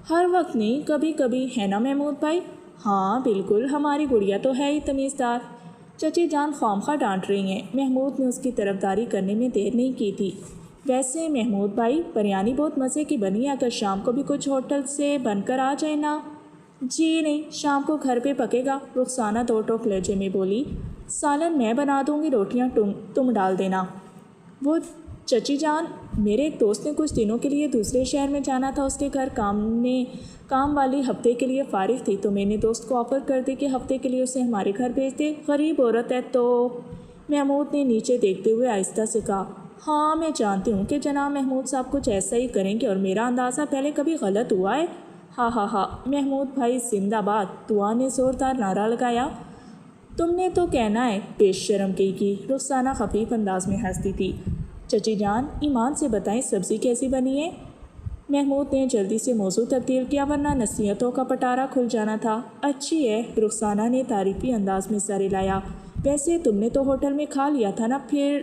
ہر وقت نہیں، کبھی کبھی، ہے نا محمود بھائی؟ ہاں بالکل، ہماری گڑیا تو ہے ہی تمیزدار۔ چچی جان خواہ ڈانٹ رہی ہیں۔ محمود نے اس کی طرفداری کرنے میں دیر نہیں کی تھی۔ ویسے محمود بھائی، بریانی بہت مزے کی بنی ہے، اگر شام کو بھی کچھ ہوٹل سے بن کر آ جائے نا۔ جی نہیں، شام کو گھر پہ پکے گا، رخسانہ دو ٹوک لہجے میں بولی۔ سالن میں بنا دوں گی، روٹیاں تم ڈال دینا۔ وہ چچی جان، میرے ایک دوست نے کچھ دنوں کے لیے دوسرے شہر میں جانا تھا، اس کے گھر کام والی ہفتے کے لیے فارغ تھی، تو میں نے دوست کو آفر کر دی کہ ہفتے کے لیے اسے ہمارے گھر بھیج دے۔ غریب عورت ہے تو۔ محمود نے نیچے دیکھتے ہوئے آہستہ سے کہا، ہاں میں جانتی ہوں کہ جناب محمود صاحب کچھ ایسا ہی کریں گے، اور میرا اندازہ پہلے کبھی غلط ہوا ہے۔ ہاں محمود بھائی زندہ باد۔ دعا نے زوردار نعرہ لگایا۔ تم نے تو کہنا ہے، بے شرم کی۔ رخسانہ خفیف انداز میں ہنستی تھی۔ چچی جان ایمان سے بتائیں سبزی کیسی بنی ہے؟ محمود نے جلدی سے موضوع تبدیل کیا، ورنہ نصیحتوں کا پٹارا کھل جانا تھا۔ اچھی ہے، رخسانہ نے تعریفی انداز میں سر ہلایا۔ ویسے تم نے تو ہوٹل میں کھا لیا تھا نا، پھر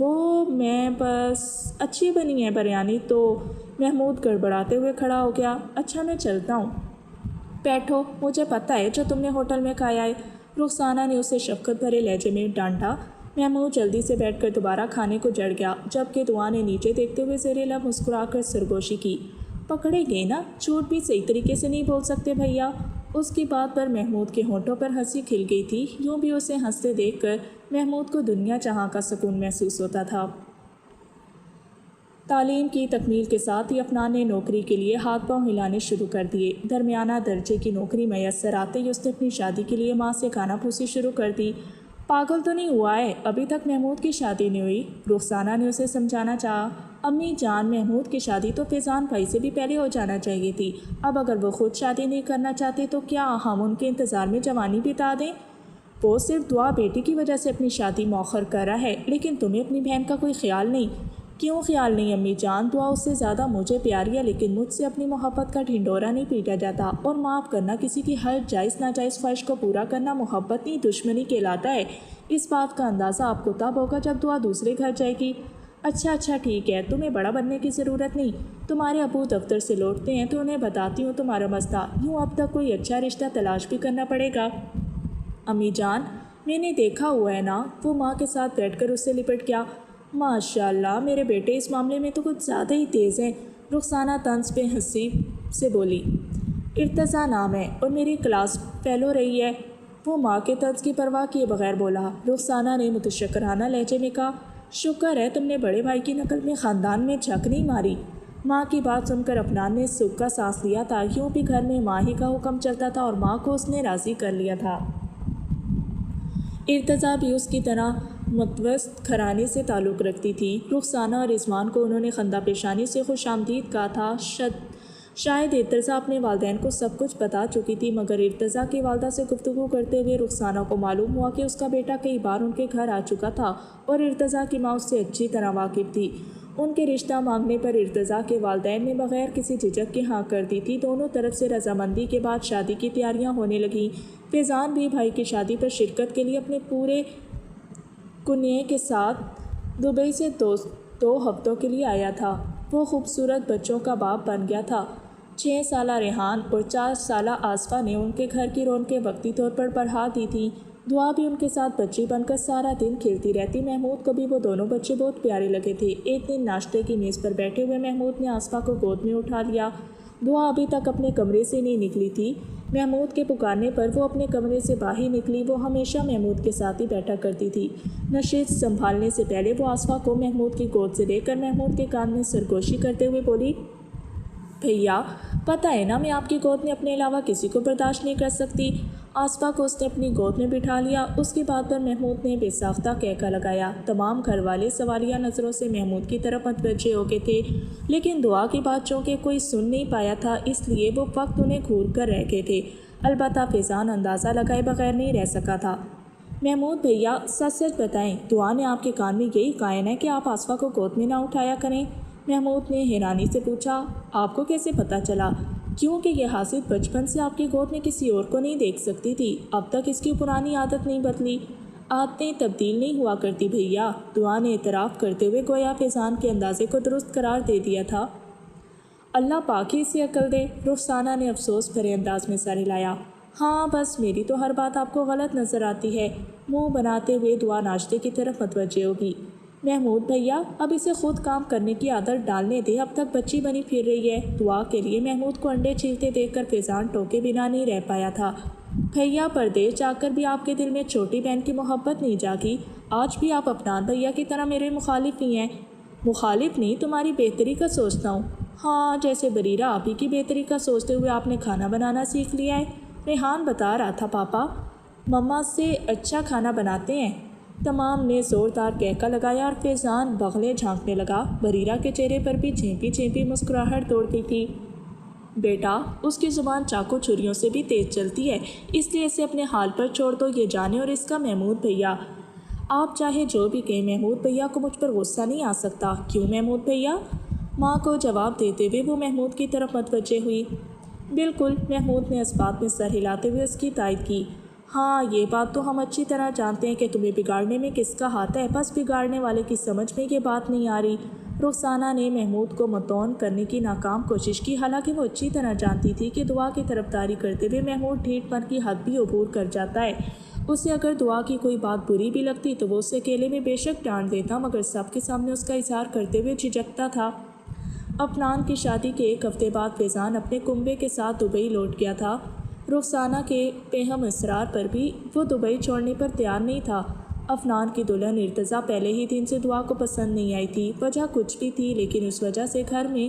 وہ میں بس اچھی بنی ہے بریانی تو۔ محمود گڑبڑاتے ہوئے کھڑا ہو گیا۔ اچھا میں چلتا ہوں، بیٹھو، مجھے پتہ ہے جو تم نے ہوٹل میں کھایا ہے۔ رخسانہ نے اسے شفقت بھرے لہجے میں ڈانٹا۔ محمود جلدی سے بیٹھ کر دوبارہ کھانے کو جڑ گیا، جبکہ دعا نے نیچے دیکھتے ہوئے زیر لب مسکرا کر سرگوشی کی۔ پکڑے گئے نا، جھوٹ بھی صحیح طریقے سے نہیں بول سکتے بھیا۔ اس کی بات پر محمود کے ہونٹوں پر ہنسی کھل گئی تھی۔ یوں بھی اسے ہنستے دیکھ کر محمود کو دنیا جہاں کا سکون محسوس ہوتا تھا۔ تعلیم کی تکمیل کے ساتھ ہی افنان نے نوکری کے لیے ہاتھ پاؤں ہلانے شروع کر دیے۔ درمیانہ درجے کی نوکری میسر آتے ہی اس نے اپنی شادی کے لیے ماں سے کھانا پھوسی شروع کر دی۔ پاگل تو نہیں ہوا ہے، ابھی تک محمود کی شادی نہیں ہوئی؟ رخسانہ نے اسے سمجھانا چاہا۔ امی جان، محمود کی شادی تو فیضان بھائی سے بھی پہلے ہو جانا چاہیے تھی۔ اب اگر وہ خود شادی نہیں کرنا چاہتے تو کیا ہم ان کے انتظار میں جوانی بتا دیں؟ وہ صرف دعا بیٹی کی وجہ سے اپنی شادی مؤخر کر رہا ہے، لیکن تمہیں اپنی بہن کا کوئی خیال نہیں؟ کیوں خیال نہیں امی جان؟ دعا اس سے زیادہ مجھے پیاری ہے، لیکن مجھ سے اپنی محبت کا ڈھنڈورا نہیں پیٹا جاتا، اور معاف کرنا، کسی کی ہر جائز ناجائز خواہش کو پورا کرنا محبت نہیں دشمنی کہلاتا ہے۔ اس بات کا اندازہ آپ کو تب ہوگا جب دعا دوسرے گھر جائے گی۔ اچھا ٹھیک ہے، تمہیں بڑا بننے کی ضرورت نہیں۔ تمہارے ابو دفتر سے لوٹتے ہیں تو انہیں بتاتی ہوں تمہارا مسئلہ، یوں اب تک کوئی اچھا رشتہ تلاش بھی کرنا پڑے گا۔ امی جان، میں نے دیکھا ہوا ہے نا، وہ ماں کے ساتھ بیٹھ کر اس سے لپٹ گیا۔ ماشاء اللہ، میرے بیٹے اس معاملے میں تو کچھ زیادہ ہی تیز ہیں، رخسانہ طنز پہ ہنسی سے بولی۔ ارتضیٰ نام ہے اور میری کلاس فیلو رہی ہے۔ وہ ماں کے طنز کی پرواہ کیے بغیر بولا۔ رخسانہ نے متشکرانہ لہجے میں کہا، شکر ہے تم نے بڑے بھائی کی نقل میں خاندان میں جھک نہیں ماری۔ ماں کی بات سن کر افنان نے سکھ کا سانس لیا تھا، یوں بھی گھر میں ماں ہی کا حکم چلتا تھا اور ماں کو اس نے راضی کر لیا تھا۔ ارتضیٰ بھی اس کی طرح متوسط گھرانے سے تعلق رکھتی تھی۔ رخسانہ اور رضوان کو انہوں نے خندہ پیشانی سے خوش آمدید کہا تھا۔ شاید ارتضیٰ اپنے والدین کو سب کچھ بتا چکی تھی، مگر ارتضیٰ کی والدہ سے گفتگو کرتے ہوئے رخسانہ کو معلوم ہوا کہ اس کا بیٹا کئی بار ان کے گھر آ چکا تھا اور ارتضیٰ کی ماں اس سے اچھی طرح واقف تھی۔ ان کے رشتہ مانگنے پر ارتضیٰ کے والدین نے بغیر کسی جھجک کے ہاں کر دی تھی۔ دونوں طرف سے رضامندی کے بعد شادی کی تیاریاں ہونے لگیں۔ فیضان بھی بھائی کی شادی پر شرکت کے لیے اپنے پورے کنیے کے ساتھ دبئی سے دو ہفتوں کے لیے آیا تھا۔ وہ خوبصورت بچوں کا باپ بن گیا تھا۔ 6 سالہ ریحان اور 4 سالہ آصفہ نے ان کے گھر کی رونقیں وقتی طور پر بڑھا دی تھیں۔ دعا بھی ان کے ساتھ بچی بن کر سارا دن کھیلتی رہتی۔ محمود کو بھی وہ دونوں بچے بہت پیارے لگے تھے۔ ایک دن ناشتے کی میز پر بیٹھے ہوئے محمود نے آصفہ کو گود میں اٹھا لیا۔ دعا ابھی تک اپنے کمرے سے نہیں نکلی تھی۔ محمود کے پکارنے پر وہ اپنے کمرے سے باہر نکلی۔ وہ ہمیشہ محمود کے ساتھ ہی بیٹھا کرتی تھی۔ نشست سنبھالنے سے پہلے وہ آصفہ کو محمود کی گود سے لے کر محمود کے کان میں سرگوشی کرتے ہوئے بولی، بھیا پتہ ہے نا میں آپ کی گود میں اپنے علاوہ کسی کو برداشت نہیں کر سکتی۔ آصفہ کو اس نے اپنی گود میں بٹھا لیا۔ اس کی بات پر محمود نے بے ساختہ کہکا لگایا۔ تمام گھر والے سوالیہ نظروں سے محمود کی طرف متوجہ ہو گئے تھے، لیکن دعا کی بات چونکہ کوئی سن نہیں پایا تھا، اس لیے وہ وقت انہیں گھور کر رہ گئے تھے۔ البتہ فیضان اندازہ لگائے بغیر نہیں رہ سکا تھا۔ محمود بھیا سچ سچ بتائیں، دعا نے آپ کے کان میں یہی کہا ہے کہ آپ آصفہ کو گود میں نہ اٹھایا کریں؟ محمود نے حیرانی سے پوچھا۔ آپ کو کیسے پتہ چلا؟ کیونکہ یہ حاسد بچپن سے آپ کی گود میں کسی اور کو نہیں دیکھ سکتی تھی۔ اب تک اس کی پرانی عادت نہیں بدلی۔ عادتیں تبدیل نہیں ہوا کرتی بھیا، دعا نے اعتراف کرتے ہوئے گویا فیضان کے اندازے کو درست قرار دے دیا تھا۔ اللہ پاک ہی اسے عقل دے، رخسانہ نے افسوس بھرے انداز میں سر ہلایا۔ ہاں بس میری تو ہر بات آپ کو غلط نظر آتی ہے، منہ بناتے ہوئے دعا ناشتے کی طرف متوجہ ہوگی۔ محمود بھیا اب اسے خود کام کرنے کی عادت ڈالنے دے، اب تک بچی بنی پھر رہی ہے۔ دعا کے لیے محمود کو انڈے چھیلتے دیکھ کر فیضان ٹوکے بنا نہیں رہ پایا تھا۔ بھیا پردیس جا کر بھی آپ کے دل میں چھوٹی بہن کی محبت نہیں جاگی؟ آج بھی آپ افنان بھیا کی طرح میرے مخالف ہی ہیں۔ مخالف نہیں، تمہاری بہتری کا سوچتا ہوں۔ ہاں جیسے بریرہ آپ ہی کی بہتری کا سوچتے ہوئے آپ نے کھانا بنانا سیکھ لیا ہے۔ ریحان بتا رہا تھا پاپا مما سے اچھا کھانا بناتے ہیں۔ تمام نے زوردار کہکا لگایا اور فیضان بغلیں جھانکنے لگا۔ بریرہ کے چہرے پر بھی چینپی چینپی مسکراہٹ دوڑ گئی تھی۔ بیٹا اس کی زبان چاقو چھریوں سے بھی تیز چلتی ہے، اس لیے اسے اپنے حال پر چھوڑ دو، یہ جانے اور اس کا محمود بھیا۔ آپ چاہے جو بھی کہیں، محمود بھیا کو مجھ پر غصہ نہیں آ سکتا۔ کیوں محمود بھیا؟ ماں کو جواب دیتے ہوئے وہ محمود کی طرف متوجہ ہوئی۔ بالکل، محمود نے اس بات میں سر ہلاتے ہوئے اس کی تائید کی۔ ہاں یہ بات تو ہم اچھی طرح جانتے ہیں کہ تمہیں بگاڑنے میں کس کا ہاتھ ہے، بس بگاڑنے والے کی سمجھ میں یہ بات نہیں آ رہی۔ رخسانہ نے محمود کو متون کرنے کی ناکام کوشش کی، حالانکہ وہ اچھی طرح جانتی تھی کہ دعا کی طرفداری کرتے ہوئے محمود ڈھیٹ پن کی حد بھی عبور کر جاتا ہے۔ اسے اگر دعا کی کوئی بات بری بھی لگتی تو وہ اسے اکیلے میں بے شک ڈانٹ دیتا، مگر سب کے سامنے اس کا اظہار کرتے ہوئے جھجکتا تھا۔ افنان کی شادی کے 1 ہفتے بعد فیضان اپنے کنبے کے ساتھ دبئی لوٹ گیا تھا۔ رخسانہ کے پیہم اصرار پر بھی وہ دبئی چھوڑنے پر تیار نہیں تھا۔ افنان کی دلہن ارتضیٰ پہلے ہی دن سے دعا کو پسند نہیں آئی تھی۔ وجہ کچھ بھی تھی، لیکن اس وجہ سے گھر میں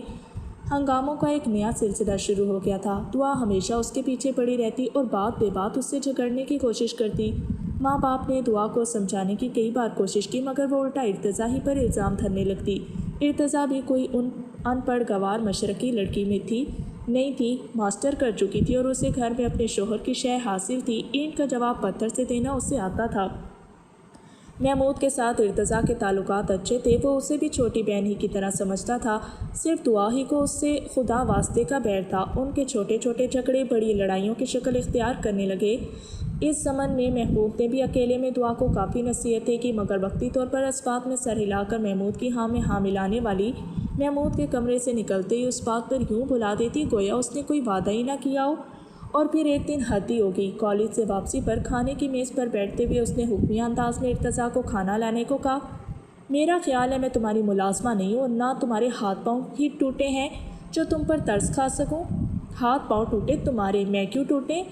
ہنگاموں کا ایک نیا سلسلہ شروع ہو گیا تھا۔ دعا ہمیشہ اس کے پیچھے پڑی رہتی اور بات بے بات اس سے جھگڑنے کی کوشش کرتی۔ ماں باپ نے دعا کو سمجھانے کی کئی بار کوشش کی، مگر وہ الٹا ارتضیٰ ہی پر الزام دھرنے لگتی۔ ارتضیٰ بھی کوئی ان پڑھ گوار مشرقی لڑکی میں نہیں تھی، ماسٹر کر چکی تھی اور اسے گھر میں اپنے شوہر کی شے حاصل تھی۔ اینٹ کا جواب پتھر سے دینا اسے آتا تھا۔ محمود کے ساتھ ارتضیٰ کے تعلقات اچھے تھے، وہ اسے بھی چھوٹی بہن ہی کی طرح سمجھتا تھا۔ صرف دعا ہی کو اس سے خدا واسطے کا بیر تھا۔ ان کے چھوٹے چھوٹے جھگڑے بڑی لڑائیوں کی شکل اختیار کرنے لگے۔ اس ضمن میں محمود نے بھی اکیلے میں دعا کو کافی نصیحتیں کی، مگر وقتی طور پر اس بات میں سر ہلا کر محمود کی ہاں میں ہاں ملانے والی محمود کے کمرے سے نکلتے ہی اس بات پر یوں بلا دیتی گویا اس نے کوئی وعدہ ہی نہ کیا ہو۔ اور پھر ایک دن حد ہی ہوگی، کالج سے واپسی پر کھانے کی میز پر بیٹھتے ہوئے اس نے حکمیہ انداز میں ارتضیٰ کو کھانا لانے کو کہا۔ میرا خیال ہے میں تمہاری ملازمہ نہیں ہوں اور نہ تمہارے ہاتھ پاؤں ہی ٹوٹے ہیں جو تم پر ترس کھا سکوں۔ ہاتھ پاؤں ٹوٹے تمہارے، میں کیوں ٹوٹیں؟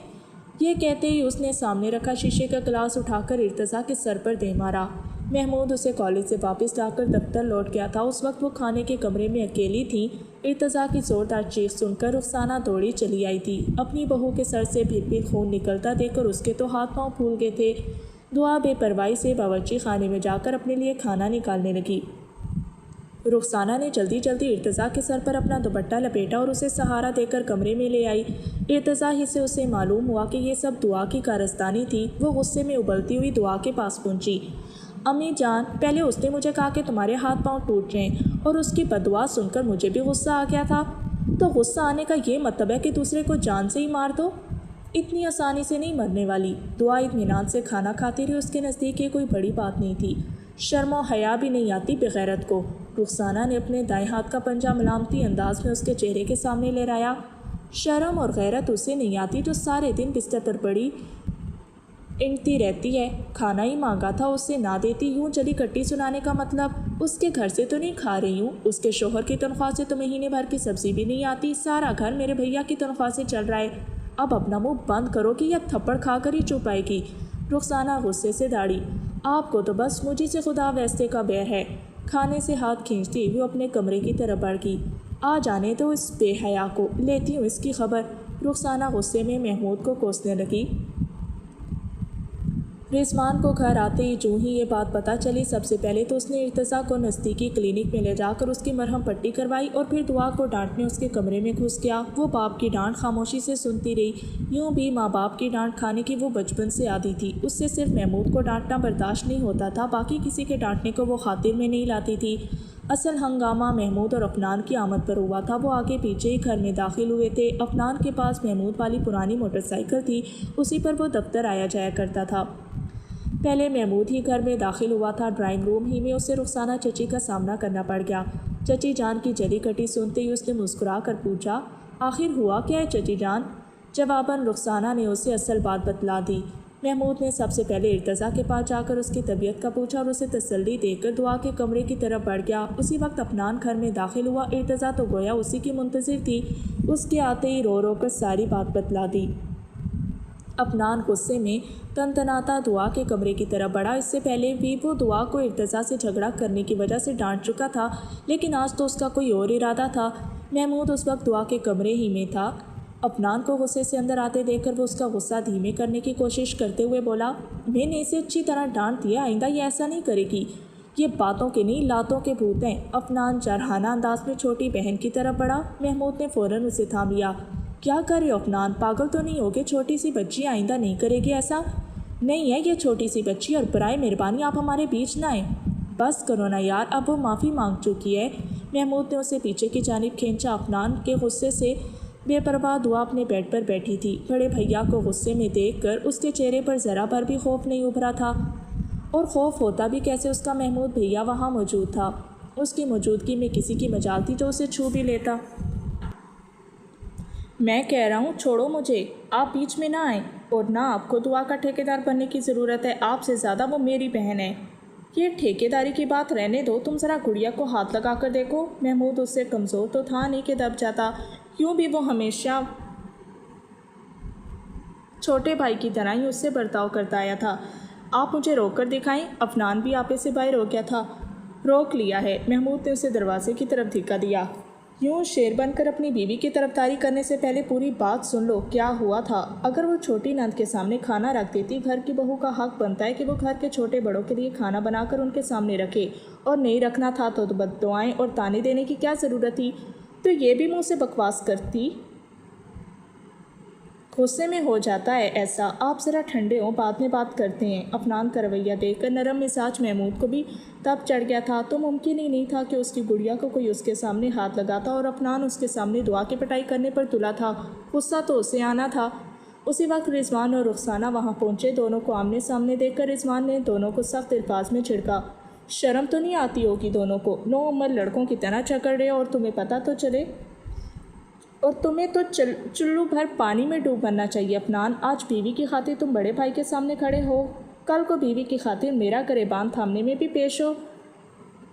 یہ کہتے ہی اس نے سامنے رکھا شیشے کا گلاس اٹھا کر ارتضیٰ کے سر پر دے مارا۔ محمود اسے کالج سے واپس لا کر دفتر لوٹ گیا تھا۔ اس وقت وہ کھانے کے کمرے میں اکیلی تھی۔ ارتضیٰ کی زوردار چیخ سن کر رخسانہ دوڑی چلی آئی تھی۔ اپنی بہو کے سر سے پھر پھر خون نکلتا دیکھ کر اس کے تو ہاتھ پاؤں پھول گئے تھے۔ دعا بے پرواہی سے باورچی خانے میں جا کر اپنے لیے کھانا نکالنے لگی۔ رخسانہ نے جلدی جلدی ارتضیٰ کے سر پر اپنا دوپٹہ لپیٹا اور اسے سہارا دے کر کمرے میں لے آئی۔ ارتضیٰ ہی سے اسے معلوم ہوا کہ یہ سب دعا کی کارستانی تھی۔ وہ غصے میں ابلتی ہوئی دعا کے پاس پہنچی۔ امی جان، پہلے اس نے مجھے کہا کہ تمہارے ہاتھ پاؤں ٹوٹ رہے ہیں اور اس کی بددعا سن کر مجھے بھی غصہ آ گیا تھا۔ تو غصہ آنے کا یہ مطلب ہے کہ دوسرے کو جان سے ہی مار دو؟ اتنی آسانی سے نہیں مرنے والی۔ دعا اطمینان سے کھانا کھاتی رہی۔ اس کے نزدیک یہ کوئی بڑی بات نہیں تھی۔ شرم و حیا بھی نہیں آتی بغیرت کو۔ رخسانہ نے اپنے دائیں ہاتھ کا پنجہ ملامتی انداز میں اس کے چہرے کے سامنے لہرایا۔ شرم اور غیرت اسے نہیں آتی جو سارے دن بستر پر پڑی انٹتی رہتی ہے۔ کھانا ہی مانگا تھا، اس سے نہ دیتی یوں چلی کٹی سنانے کا مطلب؟ اس کے گھر سے تو نہیں کھا رہی ہوں، اس کے شوہر کی تنخواہ سے تو مہینے بھر کی سبزی بھی نہیں آتی، سارا گھر میرے بھیا کی تنخواہ سے چل رہا ہے۔ اب اپنا منہ بند کرو کہ یہ تھپڑ کھا کر ہی چپ آئے گی۔ رخسانہ غصے سے داڑھی۔ آپ کو تو بس مجھے سے خدا واسطے کا بیر ہے۔ کھانے سے ہاتھ کھینچتی ہوئی اپنے کمرے کی طرف بڑھ گئی۔ آ جانے تو اس بے حیا کو، لیتی ہوں اس کی خبر۔ رخسانہ غصے میں محمود کو کوسنے لگی۔ رضوان کو گھر آتے ہی جو ہی یہ بات پتہ چلی، سب سے پہلے تو اس نے ارتضیٰ کو نزدیکی کلینک میں لے جا کر اس کی مرہم پٹی کروائی اور پھر دعا کو ڈانٹنے اس کے کمرے میں گھس گیا۔ وہ باپ کی ڈانٹ خاموشی سے سنتی رہی۔ یوں بھی ماں باپ کی ڈانٹ کھانے کی وہ بچپن سے عادی تھی۔ اس سے صرف محمود کو ڈانٹنا برداشت نہیں ہوتا تھا، باقی کسی کے ڈانٹنے کو وہ خاطر میں نہیں لاتی تھی۔ اصل ہنگامہ محمود اور افنان کی آمد پر ہوا تھا۔ وہ آگے پیچھے ہی گھر میں داخل ہوئے تھے۔ افنان کے پاس محمود والی پرانی موٹر سائیکل تھی، اسی پر وہ دفتر آیا جایا کرتا تھا۔ پہلے محمود ہی گھر میں داخل ہوا تھا۔ ڈرائنگ روم ہی میں اسے رخسانہ چچی کا سامنا کرنا پڑ گیا۔ چچی جان کی جلی کٹی سنتے ہی اس نے مسکرا کر پوچھا، آخر ہوا کیا ہے چچی جان؟ جواباً رخسانہ نے اسے اصل بات بتلا دی۔ محمود نے سب سے پہلے ارتضیٰ کے پاس جا کر اس کی طبیعت کا پوچھا اور اسے تسلی دے کر دعا کے کمرے کی طرف بڑھ گیا۔ اسی وقت افنان گھر میں داخل ہوا۔ ارتضیٰ تو گویا اسی کی منتظر تھی، اس کے آتے ہی رو رو کر ساری بات بتلا دی۔ افنان غصے میں تنتناتا دعا کے کمرے کی طرف بڑھا۔ اس سے پہلے بھی وہ دعا کو ارتضیٰ سے جھگڑا کرنے کی وجہ سے ڈانٹ چکا تھا، لیکن آج تو اس کا کوئی اور ارادہ تھا۔ محمود اس وقت دعا کے کمرے ہی میں تھا۔ افنان کو غصے سے اندر آتے دیکھ کر وہ اس کا غصہ دھیمے کرنے کی کوشش کرتے ہوئے بولا، میں نے اسے اچھی طرح ڈانٹ دیا، آئندہ یہ ایسا نہیں کرے گی۔ یہ باتوں کے نہیں لاتوں کے بھوت ہیں۔ افنان جارحانہ انداز میں چھوٹی بہن کی طرف بڑھا۔ محمود نے فوراً اسے تھام لیا۔ کیا کرے افنان، پاگل تو نہیں ہوگے؟ چھوٹی سی بچی آئندہ نہیں کرے گی ایسا؟ نہیں ہے یہ چھوٹی سی بچی، اور برائے مہربانی آپ ہمارے بیچ نہ آئیں۔ بس کرو نا یار، اب وہ معافی مانگ چکی ہے۔ محمود نے اسے پیچھے کی جانب کھینچا۔ افنان کے غصے سے بے پرواہ دعا اپنے بیڈ پر بیٹھی تھی۔ بڑے بھیا کو غصے میں دیکھ کر اس کے چہرے پر ذرا بھر بھی خوف نہیں ابھرا تھا، اور خوف ہوتا بھی کیسے، اس کا محمود بھیا وہاں موجود تھا۔ اس کی موجودگی میں کسی کی مجال تھی جو اسے چھو بھی لیتا۔ میں کہہ رہا ہوں چھوڑو مجھے، آپ بیچ میں نہ آئیں، اور نہ آپ کو دعا کا ٹھیکیدار بننے کی ضرورت ہے، آپ سے زیادہ وہ میری بہن ہے۔ یہ ٹھیکیداری کی بات رہنے دو، تم ذرا گڑیا کو ہاتھ لگا کر دیکھو۔ محمود اس سے کمزور تو تھا نہیں کہ دب جاتا، یوں بھی وہ ہمیشہ چھوٹے بھائی کی طرح ہی اس سے برتاؤ کرتا آیا تھا۔ آپ مجھے روک کر دکھائیں۔ افنان بھی آپے سے باہر ہو گیا تھا۔ روک لیا ہے، محمود نے اسے دروازے کی طرف دھکا دیا۔ یوں شیر بن کر اپنی بیوی کی طرفداری کرنے سے پہلے پوری بات سن لو، کیا ہوا تھا۔ اگر وہ چھوٹی نند کے سامنے کھانا رکھ دیتی، گھر کی بہو کا حق بنتا ہے کہ وہ گھر کے چھوٹے بڑوں کے لیے کھانا بنا کر ان کے سامنے رکھے، اور نہیں رکھنا تھا تو بددعائیں اور تانے دینے کی کیا ضرورت تھی؟ تو یہ بھی منہ سے بکواس کرتی؟ غصے میں ہو جاتا ہے ایسا، آپ ذرا ٹھنڈے ہوں، بعد میں بات کرتے ہیں۔ افنان کا رویہ دیکھ کر نرم مزاج محمود کو بھی تب چڑھ گیا تھا، تو ممکن ہی نہیں تھا کہ اس کی گڑیا کو کوئی اس کے سامنے ہاتھ لگاتا، اور افنان اس کے سامنے دعا کی پٹائی کرنے پر تلا تھا۔ غصہ تو اسے آنا تھا۔ اسی وقت رضوان اور رخسانہ وہاں پہنچے۔ دونوں کو آمنے سامنے دیکھ کر رضوان نے دونوں کو سخت الفاظ میں جھڑکا، شرم تو نہیں آتی ہوگی دونوں کو، نو عمر لڑکوں کی طرح چکر رہے ہو، اور تمہیں پتہ تو چلے، اور تمہیں تو چلو بھر پانی میں ڈوب مرنا چاہیے۔ افنان، آج بیوی کی خاطر تم بڑے بھائی کے سامنے کھڑے ہو، کل کو بیوی کی خاطر میرا گریبان تھامنے میں بھی پیش ہو۔